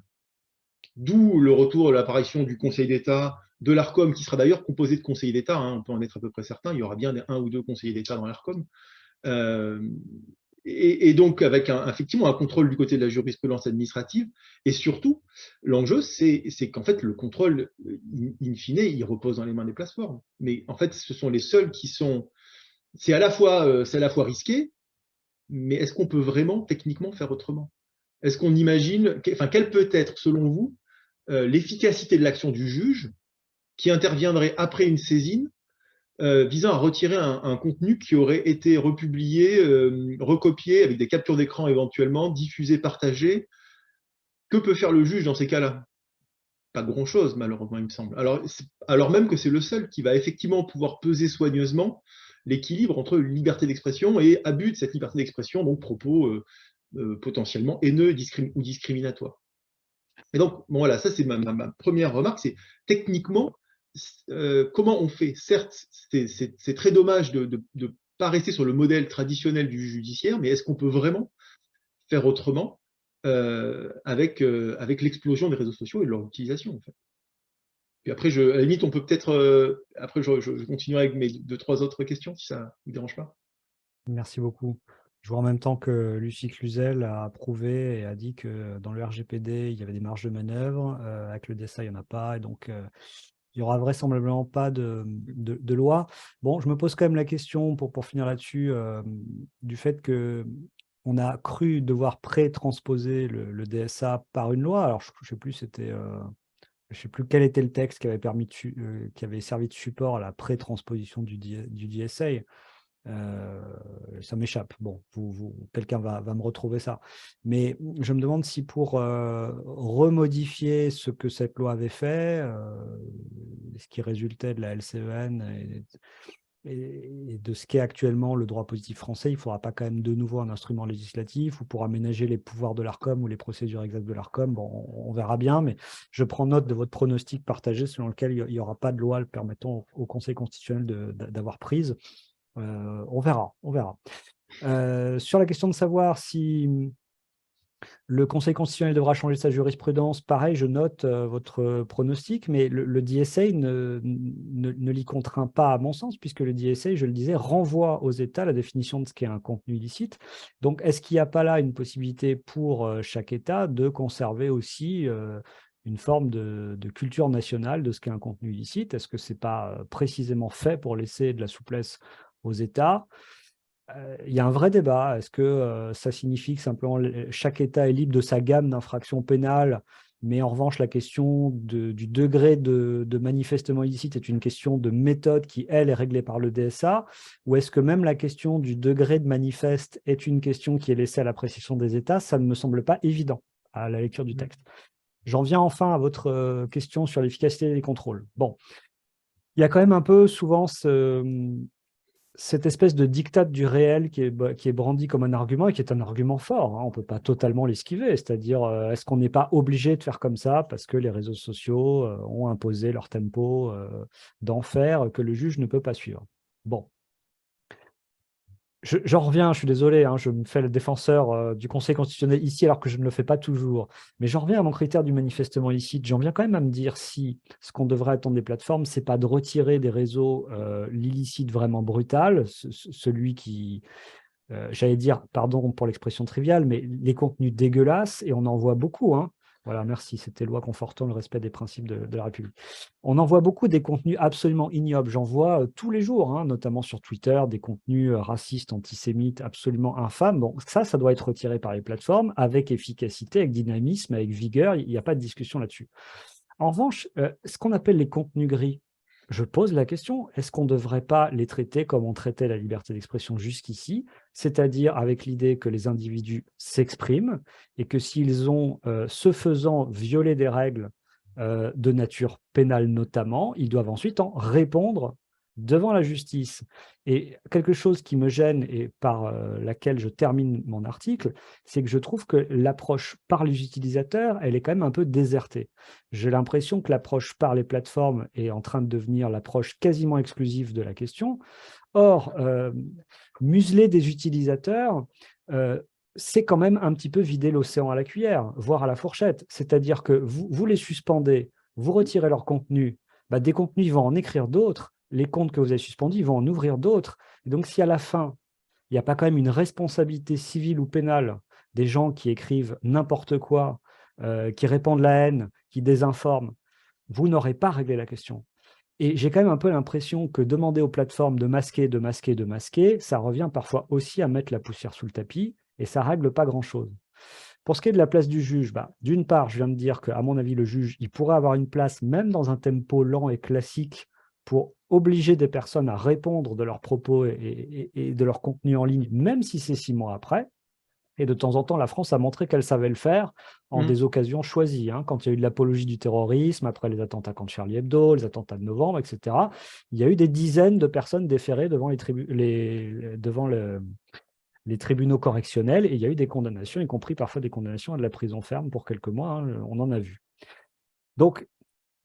d'où le retour de l'apparition du Conseil d'État, de l'ARCOM, qui sera d'ailleurs composé de conseillers d'État, hein, on peut en être à peu près certain, il y aura bien un ou deux conseillers d'État dans l'ARCOM, et donc avec effectivement un contrôle du côté de la jurisprudence administrative, et surtout, l'enjeu, c'est qu'en fait, le contrôle, in fine, il repose dans les mains des plateformes. Mais en fait, ce sont les seuls qui sont... C'est à la fois risqué, mais est-ce qu'on peut vraiment techniquement faire autrement? est-ce qu'on imagine, enfin, quelle peut être, selon vous, l'efficacité de l'action du juge qui interviendrait après une saisine visant à retirer un contenu qui aurait été republié, recopié avec des captures d'écran éventuellement, diffusé, partagé? Que peut faire le juge dans ces cas-là? Pas grand-chose, malheureusement, il me semble. Alors même que c'est le seul qui va effectivement pouvoir peser soigneusement l'équilibre entre liberté d'expression et abus de cette liberté d'expression, donc propos potentiellement haineux ou discriminatoires. Et donc, bon, voilà, ça c'est ma première remarque, c'est techniquement, comment on fait? Certes, c'est très dommage de ne pas rester sur le modèle traditionnel du judiciaire, mais est-ce qu'on peut vraiment faire autrement avec l'explosion des réseaux sociaux et de leur utilisation, en fait? Puis après, à la limite, on peut peut-être, après je continuerai avec mes 2-3 autres questions, si ça ne vous dérange pas. Merci beaucoup. Je vois en même temps que Lucie Cluzel a approuvé et a dit que dans le RGPD, il y avait des marges de manœuvre. Avec le DSA, il n'y en a pas. Et donc, il n'y aura vraisemblablement pas de loi. Bon, je me pose quand même la question, pour finir là-dessus, du fait qu'on a cru devoir pré-transposer le DSA par une loi. Alors, je ne sais plus, je sais plus quel était le texte qui qui avait servi de support à la pré-transposition du DSA. Ça m'échappe. Bon, quelqu'un va me retrouver ça. Mais je me demande si pour remodifier ce que cette loi avait fait, ce qui résultait de la LCEN et de ce qu'est actuellement le droit positif français, il ne faudra pas quand même de nouveau un instrument législatif ou pour aménager les pouvoirs de l'ARCOM ou les procédures exactes de l'ARCOM. Bon, on verra bien, mais je prends note de votre pronostic partagé selon lequel il n'y aura pas de loi permettant au Conseil constitutionnel d'avoir prise. On verra, on verra. Sur la question de savoir si le Conseil constitutionnel devra changer sa jurisprudence, pareil, je note votre pronostic, mais le DSA ne l'y contraint pas à mon sens, puisque le DSA, je le disais, renvoie aux États la définition de ce qu'est un contenu illicite. Donc, est-ce qu'il n'y a pas là une possibilité pour chaque État de conserver aussi une forme de culture nationale de ce qu'est un contenu illicite? Est-ce que ce n'est pas précisément fait pour laisser de la souplesse aux États? Il y a un vrai débat. Est-ce que ça signifie que simplement chaque État est libre de sa gamme d'infractions pénales, mais en revanche, la question du degré de manifestement illicite est une question de méthode qui, elle, est réglée par le DSA? Ou est-ce que même la question du degré de manifeste est une question qui est laissée à l'appréciation des États? Ça ne me semble pas évident à la lecture du texte. J'en viens enfin à votre question sur l'efficacité des contrôles. Bon, il y a quand même un peu souvent cette espèce de diktat du réel qui est brandi comme un argument et qui est un argument fort. On ne peut pas totalement l'esquiver. C'est-à-dire, est-ce qu'on n'est pas obligé de faire comme ça parce que les réseaux sociaux ont imposé leur tempo d'enfer que le juge ne peut pas suivre? Bon. J'en reviens, je suis désolé, je me fais le défenseur du Conseil constitutionnel ici alors que je ne le fais pas toujours, mais j'en reviens à mon critère du manifestement illicite. J'en viens quand même à me dire si ce qu'on devrait attendre des plateformes, c'est pas de retirer des réseaux l'illicite vraiment brutal, celui qui, j'allais dire, pardon pour l'expression triviale, mais les contenus dégueulasses, et on en voit beaucoup, Voilà, merci, c'était loi confortant le respect des principes de la République. On en voit beaucoup des contenus absolument ignobles. J'en vois tous les jours, notamment sur Twitter, des contenus racistes, antisémites, absolument infâmes. Bon, ça doit être retiré par les plateformes avec efficacité, avec dynamisme, avec vigueur. Il n'y a pas de discussion là-dessus. En revanche, ce qu'on appelle les contenus gris, je pose la question, est-ce qu'on ne devrait pas les traiter comme on traitait la liberté d'expression jusqu'ici, c'est-à-dire avec l'idée que les individus s'expriment et que s'ils ont, ce faisant, violé des règles de nature pénale notamment, ils doivent ensuite en répondre devant la justice. Et quelque chose qui me gêne et par laquelle je termine mon article, c'est que je trouve que l'approche par les utilisateurs, elle est quand même un peu désertée. J'ai l'impression que l'approche par les plateformes est en train de devenir l'approche quasiment exclusive de la question. Or, museler des utilisateurs, c'est quand même un petit peu vider l'océan à la cuillère, voire à la fourchette. C'est-à-dire que vous les suspendez, vous retirez leur contenu, des contenus, ils vont en écrire d'autres, les comptes que vous avez suspendus, ils vont en ouvrir d'autres. Et donc, si à la fin, il n'y a pas quand même une responsabilité civile ou pénale des gens qui écrivent n'importe quoi, qui répandent la haine, qui désinforment, vous n'aurez pas réglé la question. Et j'ai quand même un peu l'impression que demander aux plateformes de masquer, de masquer, de masquer, ça revient parfois aussi à mettre la poussière sous le tapis et ça ne règle pas grand-chose. Pour ce qui est de la place du juge, d'une part, je viens de dire qu'à mon avis, le juge, il pourrait avoir une place même dans un tempo lent et classique pour obliger des personnes à répondre de leurs propos et de leur contenu en ligne, même si c'est 6 mois après. Et de temps en temps, la France a montré qu'elle savait le faire en des occasions choisies. Quand il y a eu de l'apologie du terrorisme, après les attentats contre Charlie Hebdo, les attentats de novembre, etc., il y a eu des dizaines de personnes déférées devant les tribunaux correctionnels, et il y a eu des condamnations, y compris parfois des condamnations à de la prison ferme pour quelques mois, on en a vu. Donc,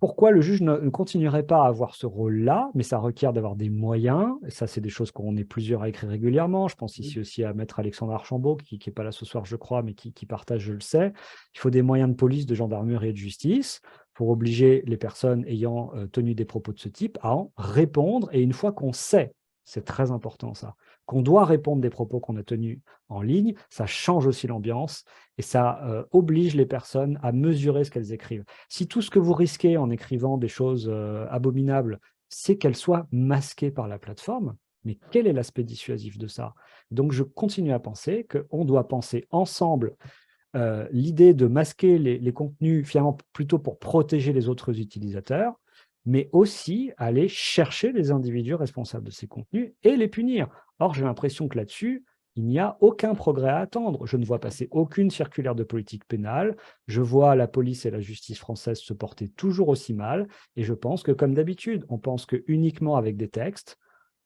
pourquoi le juge ne continuerait pas à avoir ce rôle-là, mais ça requiert d'avoir des moyens, et ça c'est des choses qu'on est plusieurs à écrire régulièrement, je pense ici aussi à Maître Alexandre Archambault, qui n'est pas là ce soir je crois, mais qui partage, je le sais, il faut des moyens de police, de gendarmerie et de justice pour obliger les personnes ayant tenu des propos de ce type à en répondre, et une fois qu'on sait, c'est très important ça, qu'on doit répondre des propos qu'on a tenus en ligne, ça change aussi l'ambiance et ça oblige les personnes à mesurer ce qu'elles écrivent. Si tout ce que vous risquez en écrivant des choses abominables, c'est qu'elles soient masquées par la plateforme, mais quel est l'aspect dissuasif de ça? Donc je continue à penser qu'on doit penser ensemble l'idée de masquer les contenus finalement plutôt pour protéger les autres utilisateurs, mais aussi aller chercher les individus responsables de ces contenus et les punir. Or, j'ai l'impression que là-dessus, il n'y a aucun progrès à attendre. Je ne vois passer aucune circulaire de politique pénale. Je vois la police et la justice française se porter toujours aussi mal. Et je pense que, comme d'habitude, on pense que uniquement avec des textes,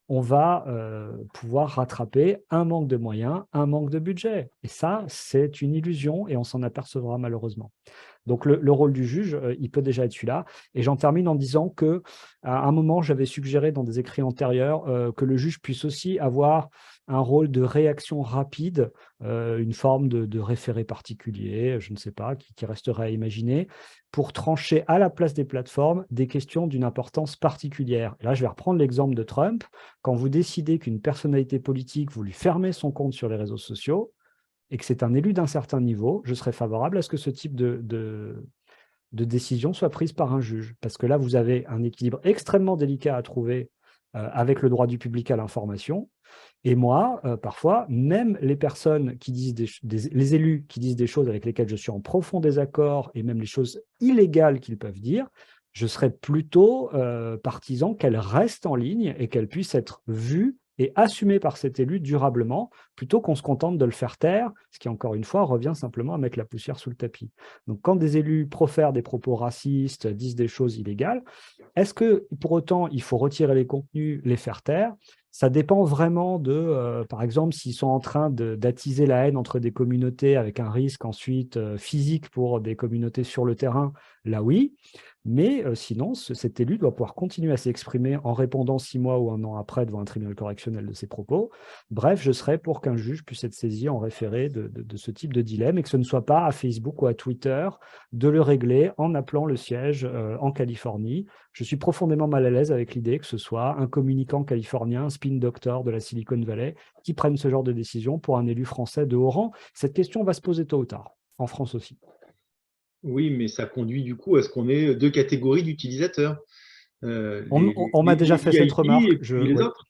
on va pouvoir rattraper un manque de moyens, un manque de budget. Et ça, c'est une illusion et on s'en apercevra malheureusement. Donc le rôle du juge, il peut déjà être celui-là. Et j'en termine en disant qu'à un moment, j'avais suggéré dans des écrits antérieurs que le juge puisse aussi avoir un rôle de réaction rapide, une forme de référé particulier, je ne sais pas, qui resterait à imaginer, pour trancher à la place des plateformes des questions d'une importance particulière. Et là, je vais reprendre l'exemple de Trump. Quand vous décidez qu'une personnalité politique, vous lui fermez son compte sur les réseaux sociaux, et que c'est un élu d'un certain niveau, je serais favorable à ce que ce type de décision soit prise par un juge. Parce que là, vous avez un équilibre extrêmement délicat à trouver avec le droit du public à l'information. Et moi, parfois, même les personnes qui disent les élus qui disent des choses avec lesquelles je suis en profond désaccord, et même les choses illégales qu'ils peuvent dire, je serais plutôt partisan qu'elles restent en ligne et qu'elles puissent être vues et assumées par cet élu durablement, plutôt qu'on se contente de le faire taire, ce qui, encore une fois, revient simplement à mettre la poussière sous le tapis. Donc, quand des élus profèrent des propos racistes, disent des choses illégales, est-ce que, pour autant, il faut retirer les contenus, les faire taire? Ça dépend vraiment de, par exemple, s'ils sont en train d'attiser la haine entre des communautés avec un risque ensuite physique pour des communautés sur le terrain, là oui. Mais sinon, cet élu doit pouvoir continuer à s'exprimer en répondant 6 mois ou 1 an après devant un tribunal correctionnel de ses propos. Bref, je serais pour qu'un juge puisse être saisi en référé de ce type de dilemme et que ce ne soit pas à Facebook ou à Twitter de le régler en appelant le siège en Californie. Je suis profondément mal à l'aise avec l'idée que ce soit un communicant californien, un spin doctor de la Silicon Valley, qui prenne ce genre de décision pour un élu français de haut rang. Cette question va se poser tôt ou tard, en France aussi. Oui, mais ça conduit du coup à ce qu'on ait deux catégories d'utilisateurs. On m'a déjà fait cette remarque. Et puis les autres.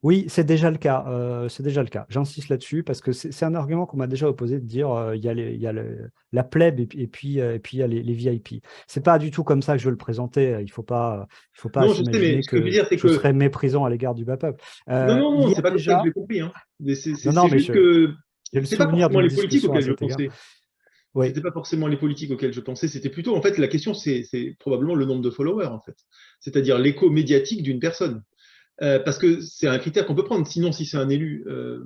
Oui, c'est déjà le cas. C'est déjà le cas. J'insiste là-dessus parce que c'est un argument qu'on m'a déjà opposé de dire il y a la plèbe et puis il y a les VIP. C'est pas du tout comme ça que je veux le présenter. Il faut pas Non, je sais, mais s'imaginer ce que je veux que dire, c'est je que serais méprisant à l'égard du bas peuple. non, Il y c'est a pas comme ça que déjà. je l'ai compris. Hein. Non, C'est mais juste que j'ai le c'est pas souvenir forcément d'une les politiques discussion à auxquelles je cet égard. pensais. Oui. C'était pas forcément les politiques auxquelles je pensais. C'était plutôt, en fait, la question, c'est probablement le nombre de followers, en fait. C'est-à-dire l'écho médiatique d'une personne. Parce que c'est un critère qu'on peut prendre. Sinon, si c'est un élu, je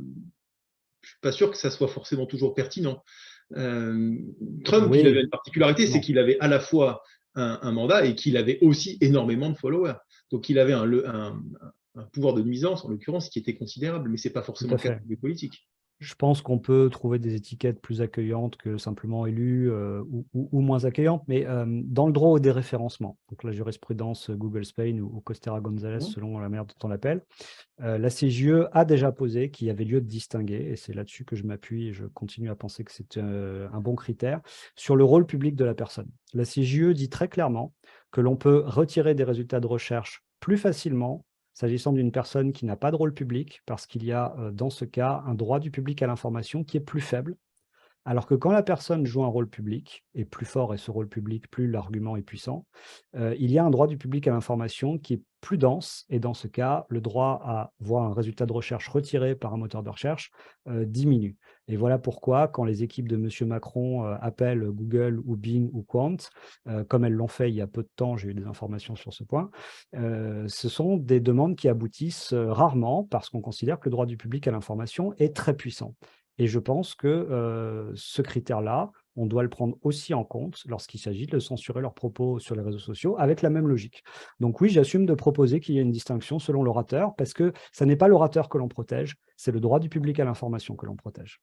suis pas sûr que ça soit forcément toujours pertinent. Trump, il avait Oui, une particularité, c'est qu'il avait à la fois un mandat et qu'il avait aussi énormément de followers. Donc, il avait un pouvoir de nuisance, en l'occurrence, qui était considérable, mais c'est pas tout forcément à le cas fait. des politiques. Je pense qu'on peut trouver des étiquettes plus accueillantes que simplement élu ou moins accueillantes, mais dans le droit au déréférencement, donc la jurisprudence Google Spain ou Costera González, selon la manière dont on l'appelle, la CJE a déjà posé qu'il y avait lieu de distinguer, et c'est là-dessus que je m'appuie et je continue à penser que c'est un bon critère, sur le rôle public de la personne. La CJE dit très clairement que l'on peut retirer des résultats de recherche plus facilement s'agissant d'une personne qui n'a pas de rôle public, parce qu'il y a dans ce cas un droit du public à l'information qui est plus faible, Alors que quand la personne joue un rôle public, et plus fort est ce rôle public, plus l'argument est puissant, il y a un droit du public à l'information qui est plus dense, et dans ce cas, le droit à voir un résultat de recherche retiré par un moteur de recherche diminue. Et voilà pourquoi, quand les équipes de M. Macron appellent Google ou Bing ou Quant, comme elles l'ont fait il y a peu de temps, j'ai eu des informations sur ce point, ce sont des demandes qui aboutissent rarement parce qu'on considère que le droit du public à l'information est très puissant. Et je pense que ce critère-là, on doit le prendre aussi en compte lorsqu'il s'agit de censurer leurs propos sur les réseaux sociaux avec la même logique. Donc oui, j'assume de proposer qu'il y ait une distinction selon l'orateur parce que ce n'est pas l'orateur que l'on protège, c'est le droit du public à l'information que l'on protège.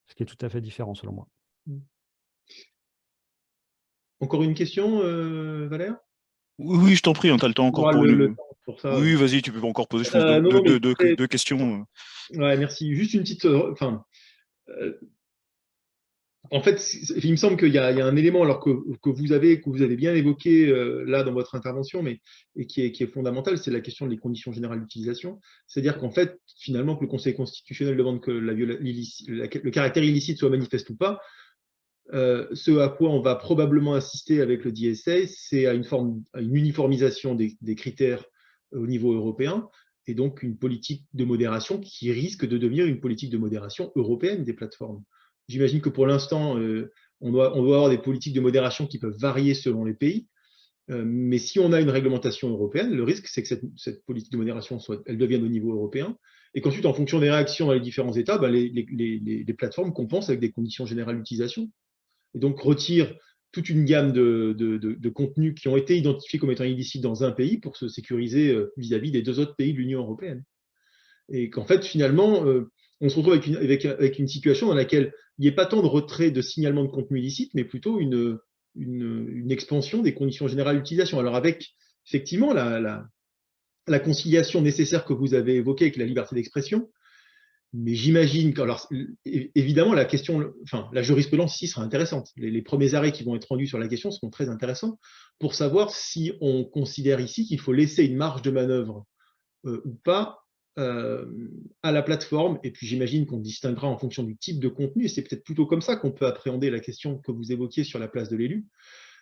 Ce qui est tout à fait différent selon moi. Encore une question, Valère? Oui, je t'en prie, tu as le temps encore pour le une... temps pour ça. Oui, vas-y, tu peux encore poser, je pense, Non, mais deux questions. ouais, merci. Juste une petite... en fait, il me semble qu'il y a un élément alors que vous avez bien évoqué là dans votre intervention, et qui est fondamental, c'est la question des conditions générales d'utilisation. C'est-à-dire qu'en fait, finalement, que le Conseil constitutionnel demande que le caractère illicite soit manifeste ou pas, ce à quoi on va probablement assister avec le DSA, c'est à une uniformisation des critères au niveau européen, et donc une politique de modération qui risque de devenir une politique de modération européenne des plateformes. J'imagine que pour l'instant, on doit avoir des politiques de modération qui peuvent varier selon les pays, mais si on a une réglementation européenne, le risque, c'est que cette politique de modération, elle devienne au niveau européen, et qu'ensuite, en fonction des réactions dans les différents États, les plateformes compensent avec des conditions générales d'utilisation, et donc retire toute une gamme de contenus qui ont été identifiés comme étant illicites dans un pays pour se sécuriser vis-à-vis des 2 autres pays de l'Union européenne. Et qu'en fait, finalement, on se retrouve avec une situation dans laquelle il n'y ait pas tant de retrait de signalement de contenu illicite, mais plutôt une expansion des conditions générales d'utilisation. Alors avec, effectivement, la conciliation nécessaire que vous avez évoquée avec la liberté d'expression, mais j'imagine que, alors, évidemment, la jurisprudence ici sera intéressante. Les premiers arrêts qui vont être rendus sur la question seront très intéressants pour savoir si on considère ici qu'il faut laisser une marge de manœuvre ou pas à la plateforme. Et puis j'imagine qu'on distinguera en fonction du type de contenu, et c'est peut-être plutôt comme ça qu'on peut appréhender la question que vous évoquiez sur la place de l'élu,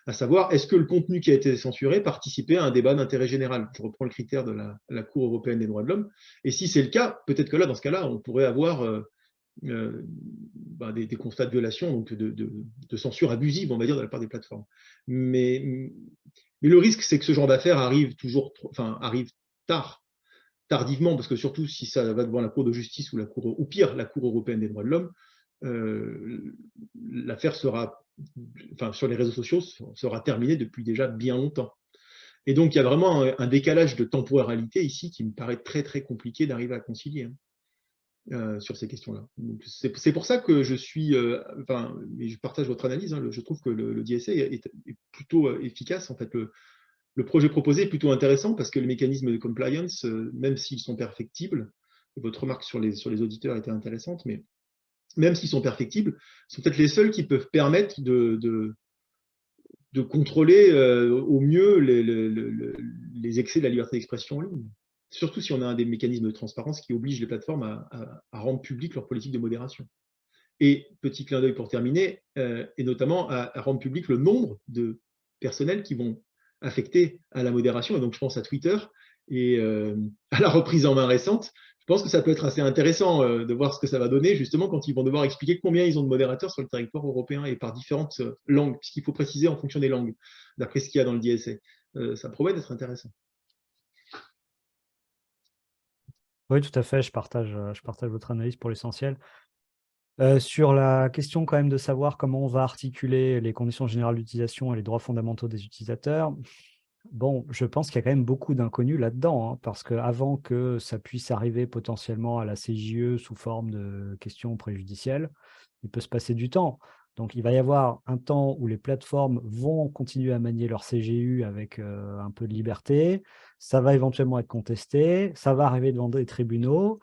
à savoir, est-ce que le contenu qui a été censuré participait à un débat d'intérêt général? Je reprends le critère de la Cour européenne des droits de l'homme. Et si c'est le cas, peut-être que là, dans ce cas-là, on pourrait avoir des constats de violation, donc de censure abusive, on va dire, de la part des plateformes. Mais le risque, c'est que ce genre d'affaires arrive tardivement, parce que surtout si ça va devant la Cour de justice ou pire, la Cour européenne des droits de l'homme, l'affaire sur les réseaux sociaux sera terminée depuis déjà bien longtemps. Et donc, il y a vraiment un décalage de temporalité ici qui me paraît très, très compliqué d'arriver à concilier sur ces questions-là. C'est pour ça que je suis, mais je partage votre analyse, je trouve que le DSA est plutôt efficace. En fait, le projet proposé est plutôt intéressant parce que les mécanismes de compliance, même s'ils sont perfectibles, votre remarque sur les auditeurs était intéressante, mais même s'ils sont perfectibles, sont peut-être les seuls qui peuvent permettre de contrôler au mieux les excès de la liberté d'expression en ligne. Surtout si on a des mécanismes de transparence qui obligent les plateformes à rendre public leur politique de modération. Et petit clin d'œil pour terminer, et notamment à rendre public le nombre de personnels qui vont affecter à la modération. Et donc je pense à Twitter et à la reprise en main récente. Je pense que ça peut être assez intéressant de voir ce que ça va donner, justement, quand ils vont devoir expliquer combien ils ont de modérateurs sur le territoire européen et par différentes langues, puisqu'il faut préciser en fonction des langues, d'après ce qu'il y a dans le DSA. Ça promet d'être intéressant. Oui, tout à fait, je partage votre analyse pour l'essentiel. Sur la question quand même de savoir comment on va articuler les conditions générales d'utilisation et les droits fondamentaux des utilisateurs, bon, je pense qu'il y a quand même beaucoup d'inconnus là-dedans, parce qu'avant que ça puisse arriver potentiellement à la CJE sous forme de questions préjudicielles, il peut se passer du temps. Donc, il va y avoir un temps où les plateformes vont continuer à manier leur CGU avec un peu de liberté. Ça va éventuellement être contesté. Ça va arriver devant des tribunaux.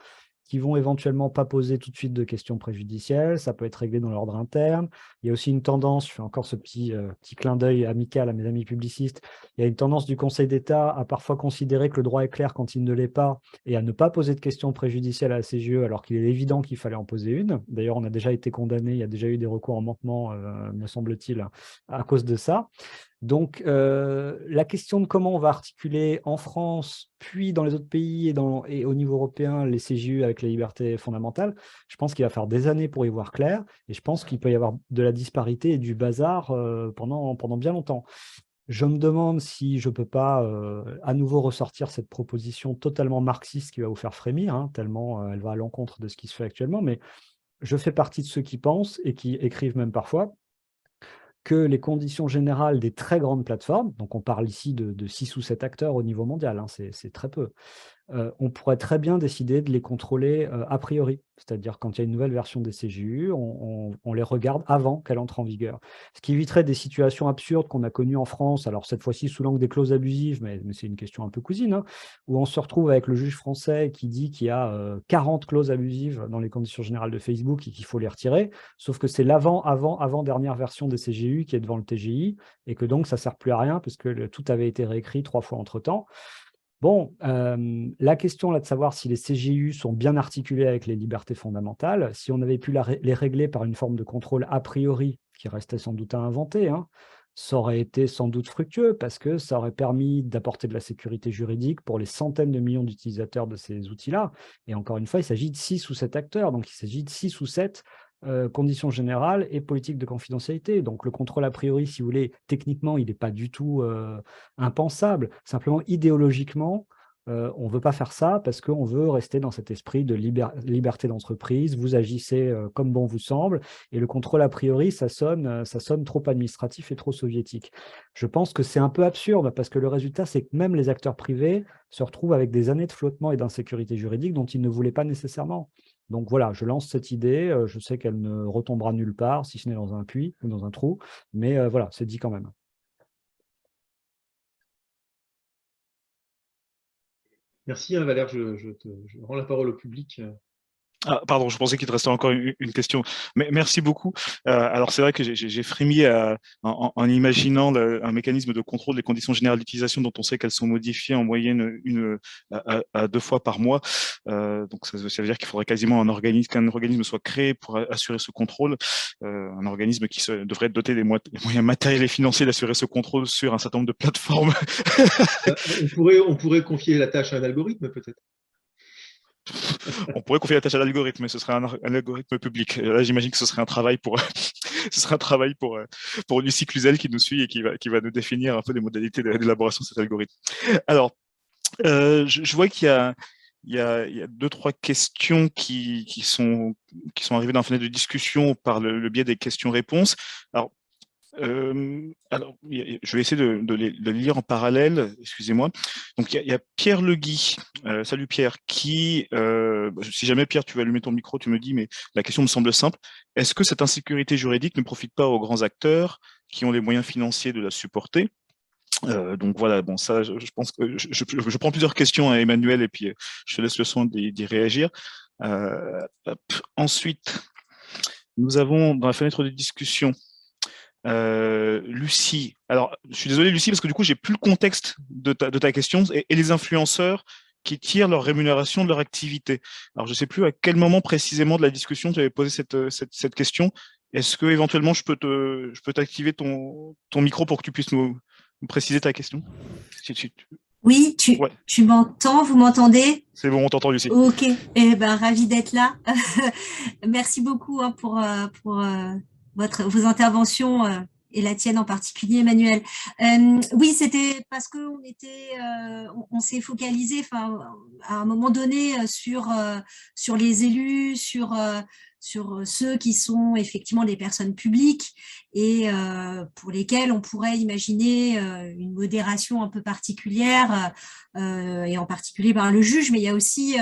qui vont éventuellement pas poser tout de suite de questions préjudicielles, ça peut être réglé dans l'ordre interne. Il y a aussi une tendance, je fais encore ce petit clin d'œil amical à mes amis publicistes, il y a une tendance du Conseil d'État à parfois considérer que le droit est clair quand il ne l'est pas et à ne pas poser de questions préjudicielles à la CGE alors qu'il est évident qu'il fallait en poser une. D'ailleurs, on a déjà été condamné, il y a déjà eu des recours en manquement, me semble-t-il, à cause de ça. Donc, la question de comment on va articuler en France, puis dans les autres pays et au niveau européen, les CJU avec les libertés fondamentales, je pense qu'il va falloir des années pour y voir clair, et je pense qu'il peut y avoir de la disparité et du bazar pendant bien longtemps. Je me demande si je ne peux pas à nouveau ressortir cette proposition totalement marxiste qui va vous faire frémir, hein, tellement elle va à l'encontre de ce qui se fait actuellement, mais je fais partie de ceux qui pensent et qui écrivent même parfois que les conditions générales des très grandes plateformes, donc on parle ici de 6 ou 7 acteurs au niveau mondial, hein, c'est très peu, on pourrait très bien décider de les contrôler a priori. C'est-à-dire quand il y a une nouvelle version des CJU, on les regarde avant qu'elle entre en vigueur. Ce qui éviterait des situations absurdes qu'on a connues en France, alors cette fois-ci sous l'angle des clauses abusives, mais c'est une question un peu cousine, hein, où on se retrouve avec le juge français qui dit qu'il y a 40 clauses abusives dans les conditions générales de Facebook et qu'il faut les retirer, sauf que c'est l'avant-dernière version des CJU qui est devant le TGI, et que donc ça ne sert plus à rien, puisque tout avait été réécrit 3 fois entre-temps. Bon, la question là de savoir si les CJU sont bien articulés avec les libertés fondamentales, si on avait pu les régler par une forme de contrôle a priori, qui restait sans doute à inventer, hein, ça aurait été sans doute fructueux parce que ça aurait permis d'apporter de la sécurité juridique pour les centaines de millions d'utilisateurs de ces outils-là. Et encore une fois, il s'agit de 6 ou 7 acteurs, donc il s'agit de 6 ou 7 conditions générales et politique de confidentialité. Donc le contrôle a priori, si vous voulez, techniquement, il n'est pas du tout impensable. Simplement, idéologiquement, on ne veut pas faire ça parce qu'on veut rester dans cet esprit de liberté d'entreprise. Vous agissez comme bon vous semble. Et le contrôle a priori, ça sonne trop administratif et trop soviétique. Je pense que c'est un peu absurde parce que le résultat, c'est que même les acteurs privés se retrouvent avec des années de flottement et d'insécurité juridique dont ils ne voulaient pas nécessairement. Donc voilà, je lance cette idée, je sais qu'elle ne retombera nulle part, si ce n'est dans un puits ou dans un trou, mais voilà, c'est dit quand même. Merci, hein, Valère, je rends la parole au public. Ah, pardon, je pensais qu'il te restait encore une question. Mais merci beaucoup. Alors, c'est vrai que j'ai frémi en imaginant un mécanisme de contrôle des conditions générales d'utilisation dont on sait qu'elles sont modifiées en moyenne à 2 fois par mois. Donc, ça veut dire qu'il faudrait quasiment qu'un organisme soit créé pour assurer ce contrôle. Un organisme qui devrait être doté des moyens matériels et financiers d'assurer ce contrôle sur un certain nombre de plateformes. On pourrait confier la tâche à un algorithme, peut-être. On pourrait confier la tâche à l'algorithme, mais ce serait un algorithme public. Là, j'imagine que ce serait un travail pour, ce serait un travail pour Lucie Cluzel qui nous suit et qui va nous définir un peu les modalités d'élaboration de cet algorithme. Alors, je vois qu'il y a 2-3 questions qui sont arrivées dans la fenêtre de discussion par le biais des questions-réponses. Alors, je vais essayer de les lire en parallèle, excusez-moi. Donc, il y a Pierre Legui, salut Pierre, qui, si jamais Pierre, tu vas allumer ton micro, tu me dis, mais la question me semble simple. Est-ce que cette insécurité juridique ne profite pas aux grands acteurs qui ont les moyens financiers de la supporter? Donc voilà, bon, ça, je pense que je prends plusieurs questions à Emmanuel et puis je te laisse le soin d'y réagir. Ensuite, nous avons dans la fenêtre de discussion Lucie. Alors, je suis désolé, Lucie, parce que du coup, j'ai plus le contexte de ta question et les influenceurs qui tirent leur rémunération de leur activité. Alors, je ne sais plus à quel moment précisément de la discussion tu avais posé cette question. Est-ce que éventuellement je peux t'activer ton micro pour que tu puisses nous préciser ta question? Oui, Ouais. tu m'entends, vous m'entendez? C'est bon, on t'entend, Lucie. Ok, eh ben, ravi d'être là. Merci beaucoup hein, pour vos interventions et la tienne en particulier, Emmanuel. Oui, c'était parce que on s'est focalisé, enfin, à un moment donné sur les élus, sur ceux qui sont effectivement des personnes publiques et pour lesquels on pourrait imaginer une modération un peu particulière et en particulier par le juge, mais il y a aussi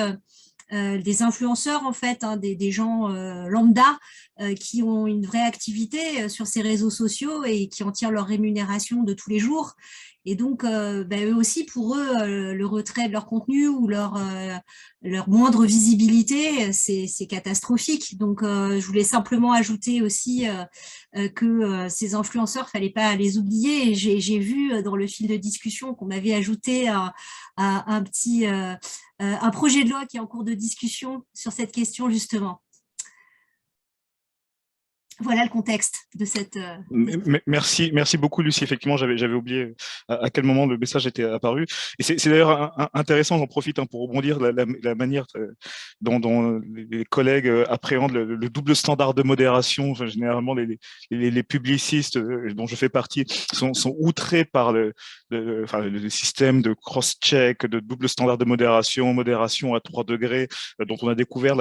des influenceurs en fait, hein, des gens lambda qui ont une vraie activité sur ces réseaux sociaux et qui en tirent leur rémunération de tous les jours. Et donc, eux aussi, pour eux, le retrait de leur contenu ou leur moindre visibilité, c'est catastrophique. Donc, je voulais simplement ajouter aussi que ces influenceurs, fallait pas les oublier. Et j'ai vu dans le fil de discussion qu'on avait ajouté un petit un projet de loi qui est en cours de discussion sur cette question, justement. Voilà le contexte de cette… Merci beaucoup, Lucie. Effectivement, j'avais oublié à quel moment le message était apparu. Et c'est d'ailleurs intéressant, j'en profite pour rebondir, la manière dont les collègues appréhendent le double standard de modération. Enfin, généralement, les publicistes dont je fais partie sont outrés par le système de cross-check, de double standard de modération à 3 degrés, dont on a découvert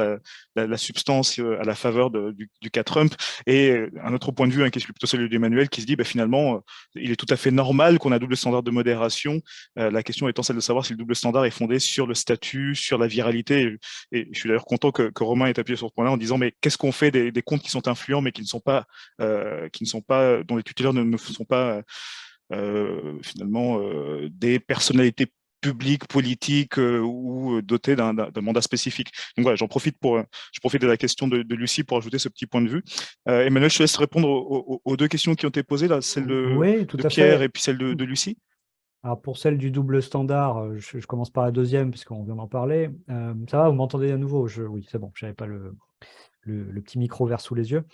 la substance à la faveur du cas Trump. Et un autre point de vue, qui est plutôt celui d'Emmanuel, qui se dit finalement, il est tout à fait normal qu'on ait un double standard de modération. La question étant celle de savoir si le double standard est fondé sur le statut, sur la viralité. Et je suis d'ailleurs content que Romain ait appuyé sur ce point-là en disant mais qu'est-ce qu'on fait des comptes qui sont influents mais qui ne sont pas, dont les tuteurs ne sont pas finalement des personnalités publiques, politiques ou dotées d'un mandat spécifique. Donc voilà, je profite de la question de Lucie pour ajouter ce petit point de vue. Emmanuel, je te laisse répondre aux 2 questions qui ont été posées, là, celle de Pierre et puis celle de Lucie. Alors pour celle du double standard, je commence par la deuxième puisqu'on vient d'en parler. Ça va, vous m'entendez à nouveau? Oui, c'est bon, je n'avais pas le petit micro vert sous les yeux.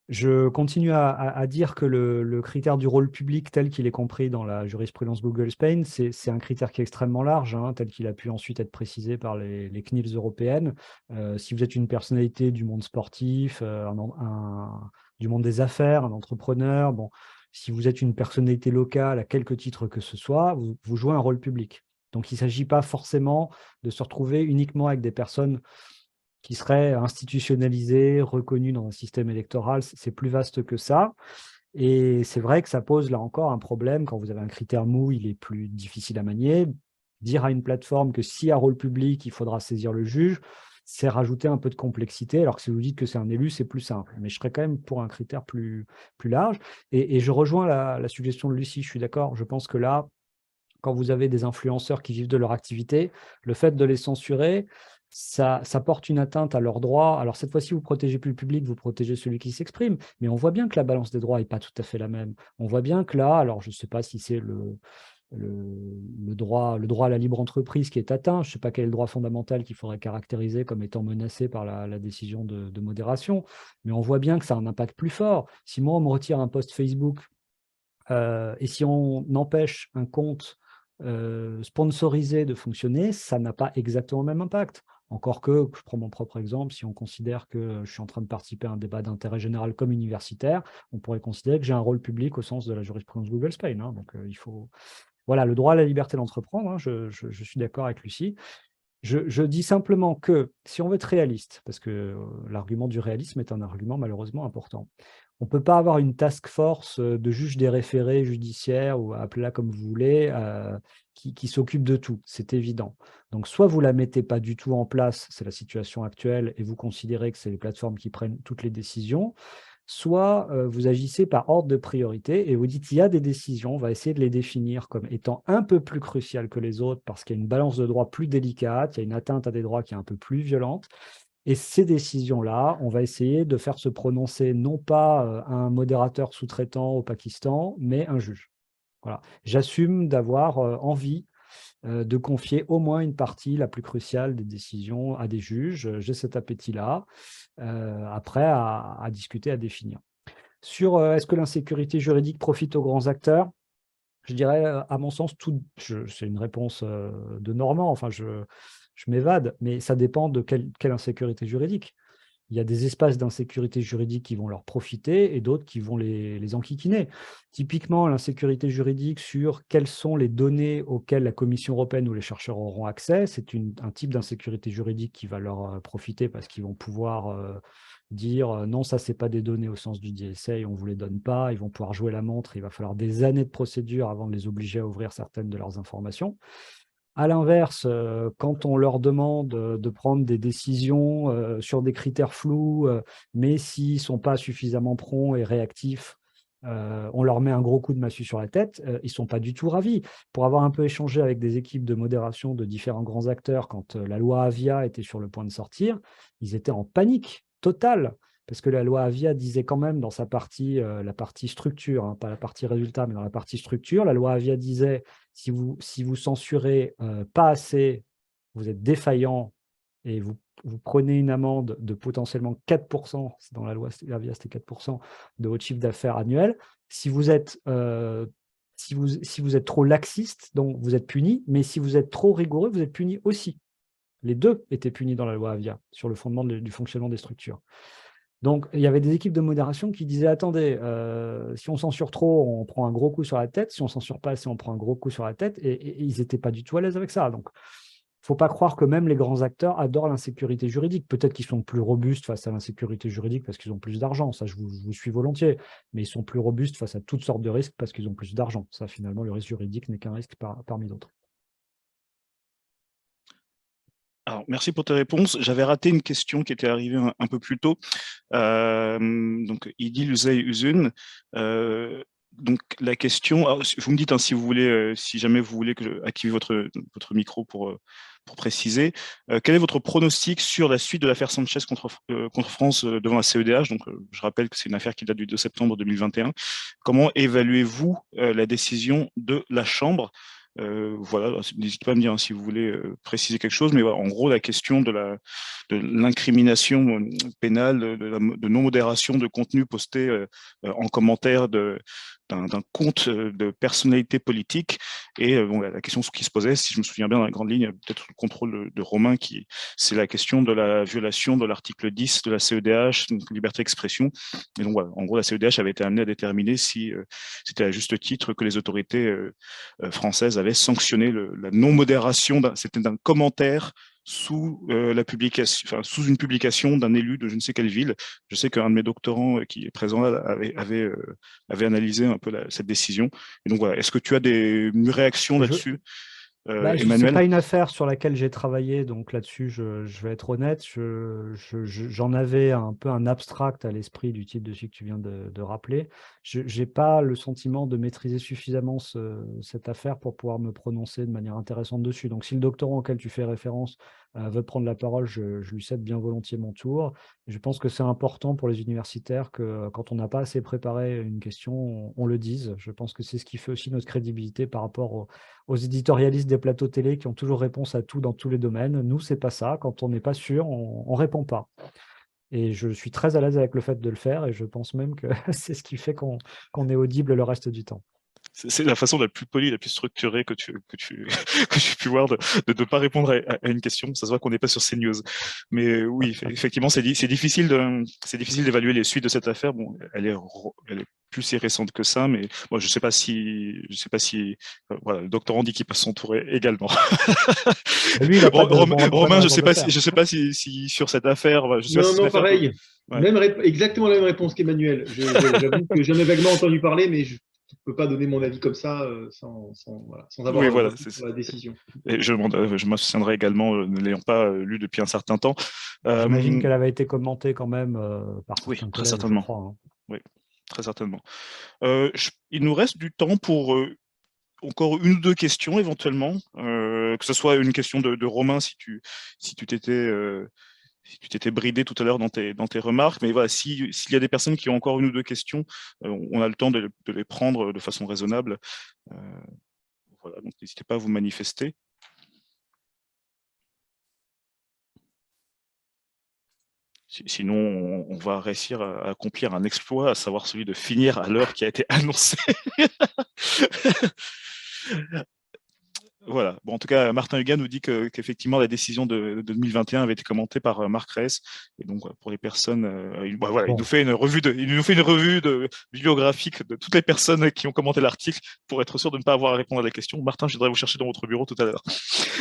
Je continue à dire que le critère du rôle public tel qu'il est compris dans la jurisprudence Google Spain, c'est un critère qui est extrêmement large, tel qu'il a pu ensuite être précisé par les CNILs européennes. Si vous êtes une personnalité du monde sportif, du monde des affaires, un entrepreneur, bon, si vous êtes une personnalité locale à quelque titre que ce soit, vous jouez un rôle public. Donc il ne s'agit pas forcément de se retrouver uniquement avec des personnes qui serait institutionnalisé, reconnu dans un système électoral, c'est plus vaste que ça. Et c'est vrai que ça pose là encore un problème. Quand vous avez un critère mou, il est plus difficile à manier. Dire à une plateforme que s'il y a rôle public, il faudra saisir le juge, c'est rajouter un peu de complexité, alors que si vous dites que c'est un élu, c'est plus simple. Mais je serais quand même pour un critère plus large. Et je rejoins la suggestion de Lucie, je suis d'accord. Je pense que là, quand vous avez des influenceurs qui vivent de leur activité, le fait de les censurer, ça porte une atteinte à leurs droits. Alors cette fois-ci, vous ne protégez plus le public, vous protégez celui qui s'exprime, mais on voit bien que la balance des droits n'est pas tout à fait la même. On voit bien que là, alors je ne sais pas si c'est le droit à la libre entreprise qui est atteint, je ne sais pas quel est le droit fondamental qu'il faudrait caractériser comme étant menacé par la décision de modération, mais on voit bien que ça a un impact plus fort. Si moi, on me retire un post Facebook, et si on empêche un compte sponsorisé de fonctionner, ça n'a pas exactement le même impact. Encore que, je prends mon propre exemple, si on considère que je suis en train de participer à un débat d'intérêt général comme universitaire, on pourrait considérer que j'ai un rôle public au sens de la jurisprudence Google Spain. Donc, il faut… Voilà, le droit à la liberté d'entreprendre, je suis d'accord avec Lucie. Je dis simplement que, si on veut être réaliste, parce que l'argument du réalisme est un argument malheureusement important, on ne peut pas avoir une task force de juges des référés judiciaires, ou appelez-la comme vous voulez, qui s'occupe de tout, c'est évident. Donc soit vous ne la mettez pas du tout en place, c'est la situation actuelle, et vous considérez que c'est les plateformes qui prennent toutes les décisions, soit vous agissez par ordre de priorité et vous dites il y a des décisions, on va essayer de les définir comme étant un peu plus cruciales que les autres parce qu'il y a une balance de droits plus délicate, il y a une atteinte à des droits qui est un peu plus violente. Et ces décisions-là, on va essayer de faire se prononcer non pas un modérateur sous-traitant au Pakistan, mais un juge. Voilà. J'assume d'avoir envie de confier au moins une partie la plus cruciale des décisions à des juges. J'ai cet appétit-là, après à discuter, à définir. Sur est-ce que l'insécurité juridique profite aux grands acteurs? Je dirais, à mon sens, c'est une réponse de Normand, enfin je m'évade, mais ça dépend de quelle insécurité juridique. Il y a des espaces d'insécurité juridique qui vont leur profiter et d'autres qui vont les enquiquiner. Typiquement, l'insécurité juridique sur quelles sont les données auxquelles la Commission européenne ou les chercheurs auront accès, c'est un type d'insécurité juridique qui va leur profiter parce qu'ils vont pouvoir dire non, ça, ce n'est pas des données au sens du DSA, on ne vous les donne pas, ils vont pouvoir jouer la montre, il va falloir des années de procédure avant de les obliger à ouvrir certaines de leurs informations. À l'inverse, quand on leur demande de prendre des décisions sur des critères flous, mais s'ils ne sont pas suffisamment prompts et réactifs, on leur met un gros coup de massue sur la tête, ils ne sont pas du tout ravis. Pour avoir un peu échangé avec des équipes de modération de différents grands acteurs, quand la loi Avia était sur le point de sortir, ils étaient en panique totale, parce que la loi Avia disait quand même dans sa partie, la partie structure, hein, pas la partie résultat, mais dans la partie structure, la loi Avia disait si vous censurez pas assez, vous êtes défaillant et vous prenez une amende de potentiellement 4%, c'est dans la loi Avia, c'était 4% de votre chiffre d'affaires annuel. Si vous êtes trop laxiste, donc vous êtes puni, mais si vous êtes trop rigoureux, vous êtes puni aussi. Les deux étaient punis dans la loi Avia, sur le fondement du fonctionnement des structures. Donc, il y avait des équipes de modération qui disaient, attendez, si on censure trop, on prend un gros coup sur la tête. Si on censure pas assez, on prend un gros coup sur la tête. Et ils n'étaient pas du tout à l'aise avec ça. Donc, il ne faut pas croire que même les grands acteurs adorent l'insécurité juridique. Peut-être qu'ils sont plus robustes face à l'insécurité juridique parce qu'ils ont plus d'argent. Ça, je vous suis volontiers. Mais ils sont plus robustes face à toutes sortes de risques parce qu'ils ont plus d'argent. Ça, finalement, le risque juridique n'est qu'un risque parmi d'autres. Alors, merci pour tes réponses. J'avais raté une question qui était arrivée un peu plus tôt. Donc, Idil Uzey Uzun. Donc, la question, alors, vous me dites hein, si vous voulez, si jamais vous voulez que activer votre micro pour préciser. Quel est votre pronostic sur la suite de l'affaire Sanchez contre France devant la CEDH? Donc, je rappelle que c'est une affaire qui date du 2 septembre 2021. Comment évaluez-vous la décision de la Chambre? Voilà, n'hésitez pas à me dire hein, si vous voulez préciser quelque chose, mais voilà, en gros, la question de l'incrimination pénale, de non-modération de contenu posté en commentaire d'un compte de personnalité politique. Et bon, la question qui se posait, si je me souviens bien dans la grande ligne, peut-être le contrôle de Romain, c'est la question de la violation de l'article 10 de la CEDH, donc liberté d'expression. Et donc voilà, en gros, la CEDH avait été amenée à déterminer si c'était à juste titre que les autorités françaises avaient sanctionné la non-modération, c'était d'un commentaire sous la publication, enfin, sous une publication d'un élu de je ne sais quelle ville. Je sais qu'un de mes doctorants qui est présent là avait analysé un peu cette décision. Et donc voilà, est-ce que tu as une réaction là-dessus, Ce n'est Emmanuel? pas une affaire sur laquelle j'ai travaillé, donc là-dessus, je vais être honnête. J'en avais un peu un abstract à l'esprit du type de ce que tu viens de rappeler. Je n'ai pas le sentiment de maîtriser suffisamment cette affaire pour pouvoir me prononcer de manière intéressante dessus. Donc, si le doctorant auquel tu fais référence veut prendre la parole, je lui cède bien volontiers mon tour. Je pense que c'est important pour les universitaires que quand on n'a pas assez préparé une question, on le dise. Je pense que c'est ce qui fait aussi notre crédibilité par rapport aux éditorialistes des plateaux télé qui ont toujours réponse à tout dans tous les domaines. Nous, c'est pas ça. Quand on n'est pas sûr, on ne répond pas. Et je suis très à l'aise avec le fait de le faire et je pense même que c'est ce qui fait qu'on est audible le reste du temps. C'est la façon la plus polie, la plus structurée que j'ai pu voir de ne pas répondre à une question. Ça se voit qu'on n'est pas sur CNews. Mais oui, effectivement, c'est difficile d'évaluer les suites de cette affaire. Bon, elle est plus si récente que ça, mais moi, je sais pas si voilà, le doctorant dit qu'il passe son tour également. Lui, il a pas de Romain, je sais pas si sur cette affaire, je sais pas si non, pareil. Ouais. Exactement la même réponse qu'Emmanuel. J'avoue que j'en ai vaguement entendu parler, mais je ne peux pas donner mon avis comme ça sans avoir sur la décision. Et je m'abstiendrai également, ne l'ayant pas lu depuis un certain temps. J'imagine qu'elle avait été commentée quand même par certains collègues, très certainement. je crois, hein. Oui, très certainement. Il nous reste du temps pour encore une ou deux questions éventuellement, que ce soit une question de Romain si tu t'étais bridé tout à l'heure dans tes remarques, mais voilà, s'il y a des personnes qui ont encore une ou deux questions, on a le temps de les prendre de façon raisonnable. Voilà, donc n'hésitez pas à vous manifester. Sinon, on va réussir à accomplir un exploit, à savoir celui de finir à l'heure qui a été annoncée. Voilà. Bon, en tout cas, Martin Huguin nous dit qu'effectivement, la décision de 2021 avait été commentée par Marc Reyes. Et donc, pour les personnes, voilà, il nous fait une revue bibliographique de toutes les personnes qui ont commenté l'article pour être sûr de ne pas avoir à répondre à la question. Martin, je voudrais vous chercher dans votre bureau tout à l'heure.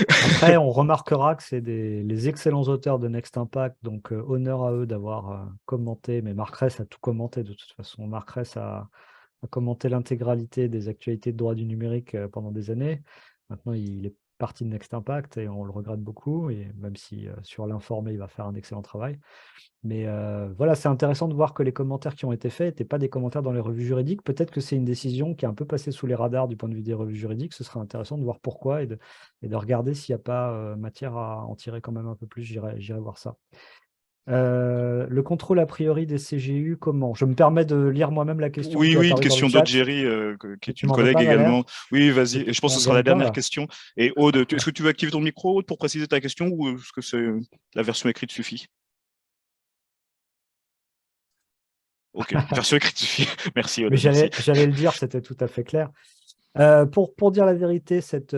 Après, on remarquera que c'est les excellents auteurs de Next Impact, donc honneur à eux d'avoir commenté. Mais Marc Reyes a tout commenté de toute façon. Marc Reyes a commenté l'intégralité des actualités de droit du numérique pendant des années. Maintenant, il est partie de Next Impact et on le regrette beaucoup, et même si sur l'informé, il va faire un excellent travail. Mais voilà, c'est intéressant de voir que les commentaires qui ont été faits n'étaient pas des commentaires dans les revues juridiques. Peut-être que c'est une décision qui est un peu passée sous les radars du point de vue des revues juridiques. Ce serait intéressant de voir pourquoi et de regarder s'il n'y a pas matière à en tirer quand même un peu plus. J'irai voir ça. Le contrôle a priori des CGU, comment? Je me permets de lire moi-même la question Oui, qui est une apparue dans le question chat. d'Aude-Géry, qui est Tu une m'en veux collègue pas, Valère? également. Oui, vas-y. Et je pense que ce sera la vienne pas, dernière là. question. Et Aude, est-ce que tu veux activer ton micro, Aude, pour préciser ta question, ou est-ce que la version écrite suffit? Ok, version écrite suffit. Merci, Aude. Mais Merci. j'allais le dire, c'était tout à fait clair. Pour dire la vérité, cette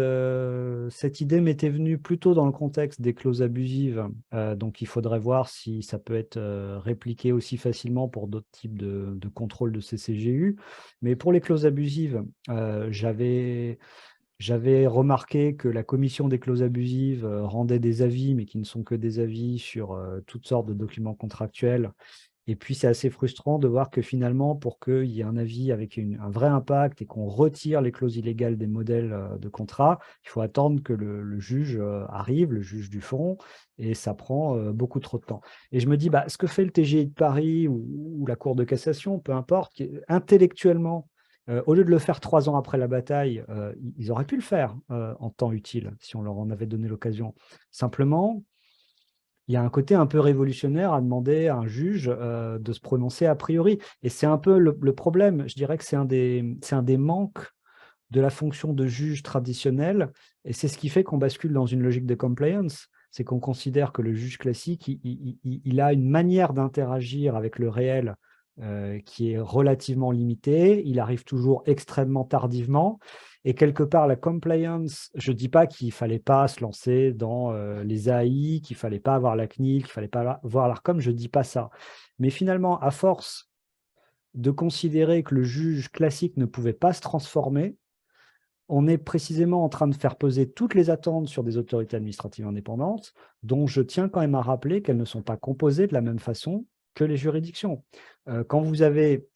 idée m'était venue plutôt dans le contexte des clauses abusives. Donc, il faudrait voir si ça peut être répliqué aussi facilement pour d'autres types de contrôle de ces CGU. Mais pour les clauses abusives, j'avais remarqué que la commission des clauses abusives rendait des avis, mais qui ne sont que des avis sur toutes sortes de documents contractuels. Et puis, c'est assez frustrant de voir que finalement, pour qu'il y ait un avis avec un vrai impact et qu'on retire les clauses illégales des modèles de contrat, il faut attendre que le juge arrive, le juge du fond, et ça prend beaucoup trop de temps. Et je me dis, ce que fait le TGI de Paris ou la Cour de cassation, peu importe, intellectuellement, au lieu de le faire 3 ans après la bataille, ils auraient pu le faire en temps utile, si on leur en avait donné l'occasion. Simplement, il y a un côté un peu révolutionnaire à demander à un juge de se prononcer a priori. Et c'est un peu le problème. Je dirais que c'est un des manques de la fonction de juge traditionnelle. Et c'est ce qui fait qu'on bascule dans une logique de compliance. C'est qu'on considère que le juge classique, il a une manière d'interagir avec le réel qui est relativement limitée. Il arrive toujours extrêmement tardivement. Et quelque part, la compliance, je ne dis pas qu'il ne fallait pas se lancer dans les AI, qu'il ne fallait pas avoir la CNIL, qu'il ne fallait pas voir l'ARCOM, je ne dis pas ça. Mais finalement, à force de considérer que le juge classique ne pouvait pas se transformer, on est précisément en train de faire peser toutes les attentes sur des autorités administratives indépendantes, dont je tiens quand même à rappeler qu'elles ne sont pas composées de la même façon que les juridictions. Quand vous avez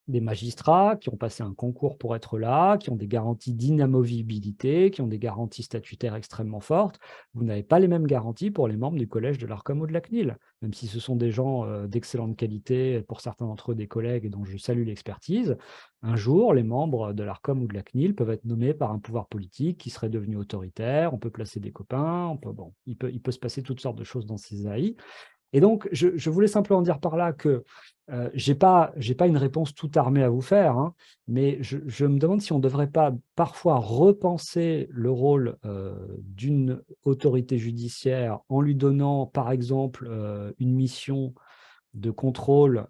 des magistrats qui ont passé un concours pour être là, qui ont des garanties d'inamovibilité, qui ont des garanties statutaires extrêmement fortes. Vous n'avez pas les mêmes garanties pour les membres du collège de l'ARCOM ou de la CNIL, même si ce sont des gens d'excellente qualité, pour certains d'entre eux des collègues et dont je salue l'expertise. Un jour, les membres de l'ARCOM ou de la CNIL peuvent être nommés par un pouvoir politique qui serait devenu autoritaire, on peut placer des copains, il peut se passer toutes sortes de choses dans ces AI. Et donc, je voulais simplement dire par là que je n'ai pas une réponse toute armée à vous faire, hein, mais je me demande si on ne devrait pas parfois repenser le rôle d'une autorité judiciaire en lui donnant, par exemple, une mission de contrôle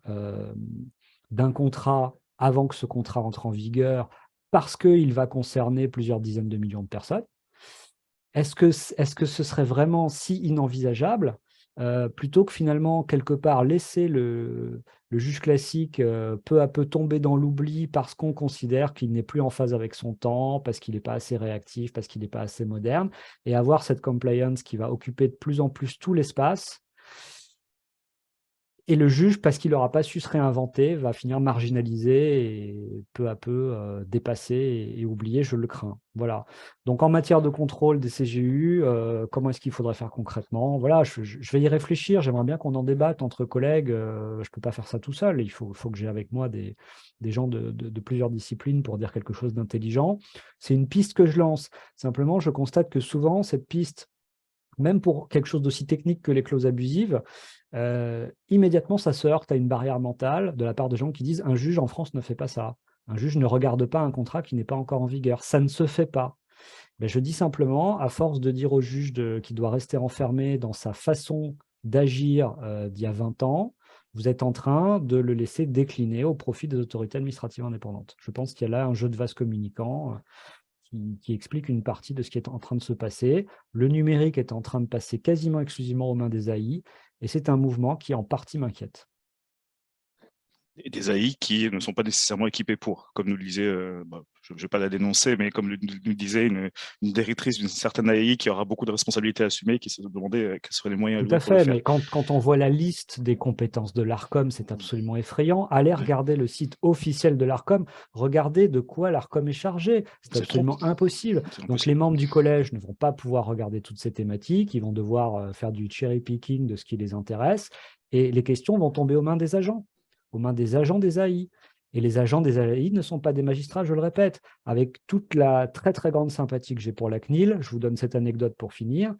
d'un contrat avant que ce contrat entre en vigueur, parce qu'il va concerner plusieurs dizaines de millions de personnes. Est-ce que ce serait vraiment si inenvisageable plutôt que finalement, quelque part, laisser le juge classique peu à peu tomber dans l'oubli parce qu'on considère qu'il n'est plus en phase avec son temps, parce qu'il n'est pas assez réactif, parce qu'il n'est pas assez moderne, et avoir cette compliance qui va occuper de plus en plus tout l'espace. Et le juge, parce qu'il n'aura pas su se réinventer, va finir marginalisé et peu à peu dépassé et oublié, je le crains. Voilà. Donc en matière de contrôle des CGU, comment est-ce qu'il faudrait faire concrètement? Voilà, je vais y réfléchir, j'aimerais bien qu'on en débatte entre collègues. Je ne peux pas faire ça tout seul, il faut que j'ai avec moi des gens de plusieurs disciplines pour dire quelque chose d'intelligent. C'est une piste que je lance. Simplement, je constate que souvent, cette piste, même pour quelque chose d'aussi technique que les clauses abusives, immédiatement, ça se heurte à une barrière mentale de la part de gens qui disent « un juge en France ne fait pas ça ». Un juge ne regarde pas un contrat qui n'est pas encore en vigueur. Ça ne se fait pas. Mais je dis simplement, à force de dire au juge qu'il doit rester enfermé dans sa façon d'agir d'il y a 20 ans, vous êtes en train de le laisser décliner au profit des autorités administratives indépendantes. Je pense qu'il y a là un jeu de vase communicant qui explique une partie de ce qui est en train de se passer. Le numérique est en train de passer quasiment exclusivement aux mains des AI, et c'est un mouvement qui en partie m'inquiète. Et des AI qui ne sont pas nécessairement équipés pour, comme nous le disait, je ne vais pas la dénoncer, mais comme nous disait une directrice d'une certaine AI qui aura beaucoup de responsabilités à assumer, qui se demandait quels seraient les moyens Tout alloués à pour le fait, faire. mais quand on voit la liste des compétences de l'ARCOM, c'est absolument effrayant. Allez regarder le site officiel de l'ARCOM, regardez de quoi l'ARCOM est chargé. C'est absolument impossible. Donc les membres du collège ne vont pas pouvoir regarder toutes ces thématiques, ils vont devoir faire du cherry picking de ce qui les intéresse, et les questions vont tomber aux mains des agents des AI. Et les agents des AI ne sont pas des magistrats, je le répète. Avec toute la très très grande sympathie que j'ai pour la CNIL, je vous donne cette anecdote pour finir.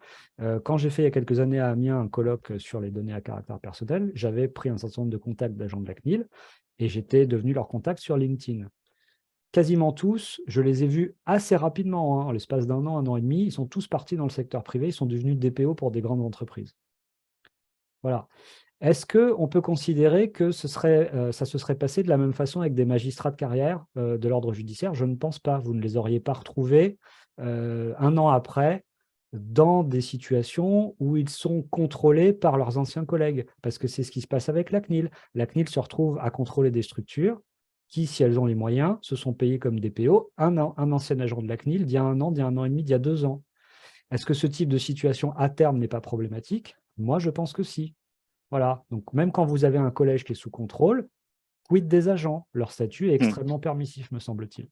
Quand j'ai fait il y a quelques années à Amiens un colloque sur les données à caractère personnel, j'avais pris un certain nombre de contacts d'agents de la CNIL et j'étais devenu leur contact sur LinkedIn. Quasiment tous, je les ai vus assez rapidement, en l'espace d'un an et demi, ils sont tous partis dans le secteur privé, ils sont devenus DPO pour des grandes entreprises. Voilà. Est-ce qu'on peut considérer que ça se serait passé de la même façon avec des magistrats de carrière de l'ordre judiciaire? Je ne pense pas. Vous ne les auriez pas retrouvés un an après dans des situations où ils sont contrôlés par leurs anciens collègues, parce que c'est ce qui se passe avec la CNIL. La CNIL se retrouve à contrôler des structures qui, si elles ont les moyens, se sont payées comme DPO. Un ancien agent de la CNIL d'il y a un an, d'il y a un an et demi, d'il y a 2 ans. Est-ce que ce type de situation à terme n'est pas problématique? Moi, je pense que si. Voilà, donc même quand vous avez un collège qui est sous contrôle, quid des agents? Leur statut est extrêmement permissif, me semble-t-il.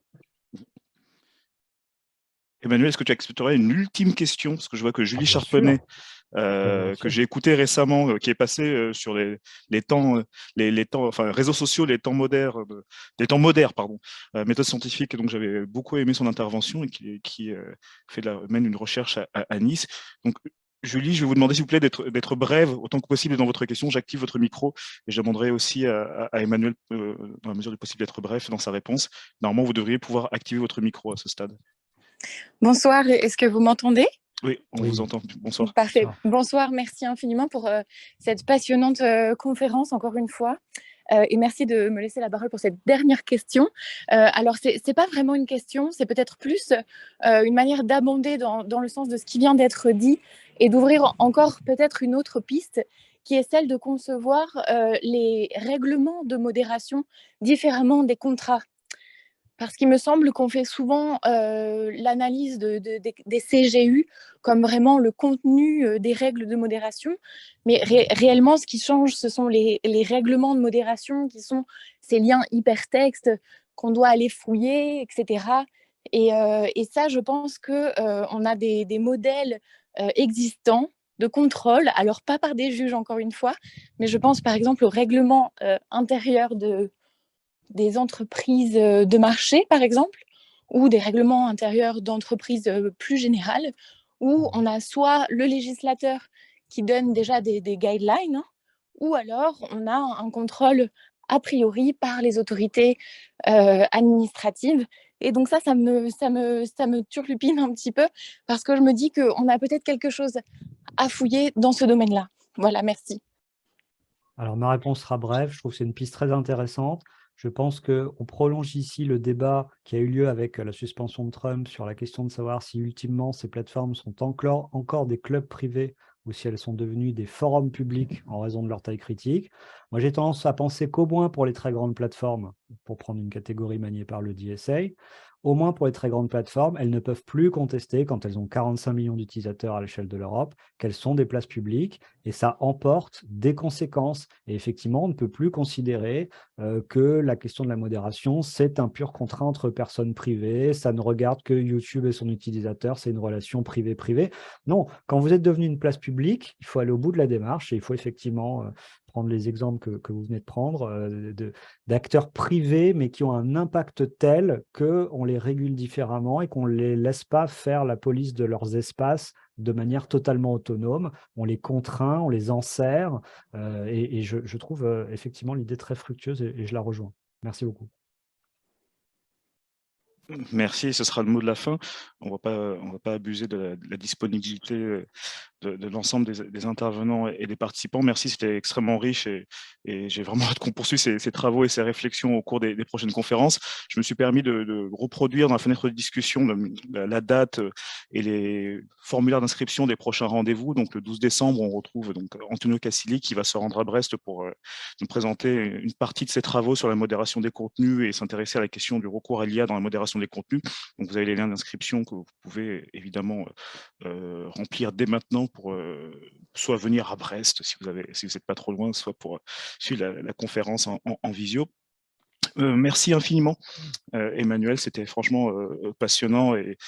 Emmanuel, est-ce que tu accepterais une ultime question? Parce que je vois que Julie bien Charpenay, sûr. que j'ai écouté récemment, qui est passée sur les temps, enfin, réseaux sociaux, les temps modernes, pardon, méthode scientifique. Donc, j'avais beaucoup aimé son intervention et qui mène une recherche à Nice. Donc, Julie, je vais vous demander, s'il vous plaît, d'être brève autant que possible dans votre question. J'active votre micro et je demanderai aussi à Emmanuel, dans la mesure du possible, d'être bref dans sa réponse. Normalement, vous devriez pouvoir activer votre micro à ce stade. Bonsoir, est-ce que vous m'entendez? Oui, on vous entend. Bonsoir. Parfait. Bonsoir, merci infiniment pour cette passionnante conférence, encore une fois. Et merci de me laisser la parole pour cette dernière question. Alors, ce n'est pas vraiment une question, c'est peut-être plus une manière d'abonder dans le sens de ce qui vient d'être dit et d'ouvrir encore peut-être une autre piste qui est celle de concevoir les règlements de modération différemment des contrats. Parce qu'il me semble qu'on fait souvent l'analyse des CGU comme vraiment le contenu des règles de modération, mais réellement, ce qui change, ce sont les règlements de modération qui sont ces liens hypertextes qu'on doit aller fouiller, etc. Et ça, je pense qu'on a des modèles existants de contrôle, alors pas par des juges encore une fois, mais je pense par exemple au règlement intérieur des entreprises de marché, par exemple, ou des règlements intérieurs d'entreprises plus générales, où on a soit le législateur qui donne déjà des guidelines, ou alors on a un contrôle a priori par les autorités administratives. Et donc ça me turlupine un petit peu, parce que je me dis qu'on a peut-être quelque chose à fouiller dans ce domaine-là. Voilà, merci. Alors, ma réponse sera brève. Je trouve que c'est une piste très intéressante. Je pense qu'on prolonge ici le débat qui a eu lieu avec la suspension de Trump sur la question de savoir si ultimement ces plateformes sont encore des clubs privés ou si elles sont devenues des forums publics en raison de leur taille critique. Moi, j'ai tendance à penser qu'au moins pour les très grandes plateformes, pour prendre une catégorie maniée par le DSA, au moins pour les très grandes plateformes, elles ne peuvent plus contester, quand elles ont 45 millions d'utilisateurs à l'échelle de l'Europe, qu'elles sont des places publiques, et ça emporte des conséquences. Et effectivement, on ne peut plus considérer que la question de la modération, c'est un pur contrat entre personnes privées, ça ne regarde que YouTube et son utilisateur, c'est une relation privée-privée. Non, quand vous êtes devenu une place publique, il faut aller au bout de la démarche et il faut effectivement prendre les exemples que vous venez de prendre, d'acteurs privés, mais qui ont un impact tel qu'on les régule différemment et qu'on ne les laisse pas faire la police de leurs espaces de manière totalement autonome. On les contraint, on les enserre, et je trouve effectivement l'idée très fructueuse et je la rejoins. Merci beaucoup. Merci, ce sera le mot de la fin. On va pas abuser de la disponibilité de l'ensemble des intervenants et des participants. Merci, c'était extrêmement riche et j'ai vraiment hâte qu'on poursuive ces travaux et ces réflexions au cours des prochaines conférences. Je me suis permis de reproduire dans la fenêtre de discussion la date et les formulaires d'inscription des prochains rendez-vous. Donc le 12 décembre, on retrouve donc Antonio Casilli qui va se rendre à Brest pour nous présenter une partie de ses travaux sur la modération des contenus et s'intéresser à la question du recours à l'IA dans la modération des contenus. Donc vous avez les liens d'inscription que vous pouvez évidemment remplir dès maintenant pour soit venir à Brest si vous n'êtes pas trop loin, soit pour suivre la conférence en visio. Merci infiniment, Emmanuel, c'était franchement passionnant et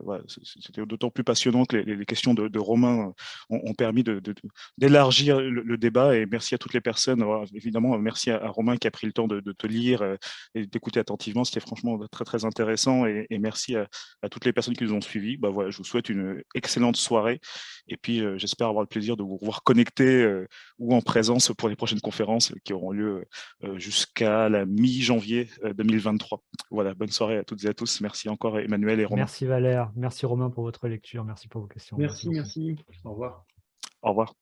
voilà, c'était d'autant plus passionnant que les questions de Romain ont permis d'élargir le débat, et merci à toutes les personnes. Alors, évidemment, merci à Romain qui a pris le temps de te lire et d'écouter attentivement, c'était franchement très très intéressant, et merci à toutes les personnes qui nous ont suivis. Bah, voilà, je vous souhaite une excellente soirée et puis j'espère avoir le plaisir de vous revoir connectés ou en présence pour les prochaines conférences qui auront lieu jusqu'à la mi-janvier 2023. Voilà, bonne soirée à toutes et à tous. Merci encore Emmanuel et Romain. Merci Valère, merci Romain pour votre lecture, merci pour vos questions. Merci. Au revoir. Au revoir.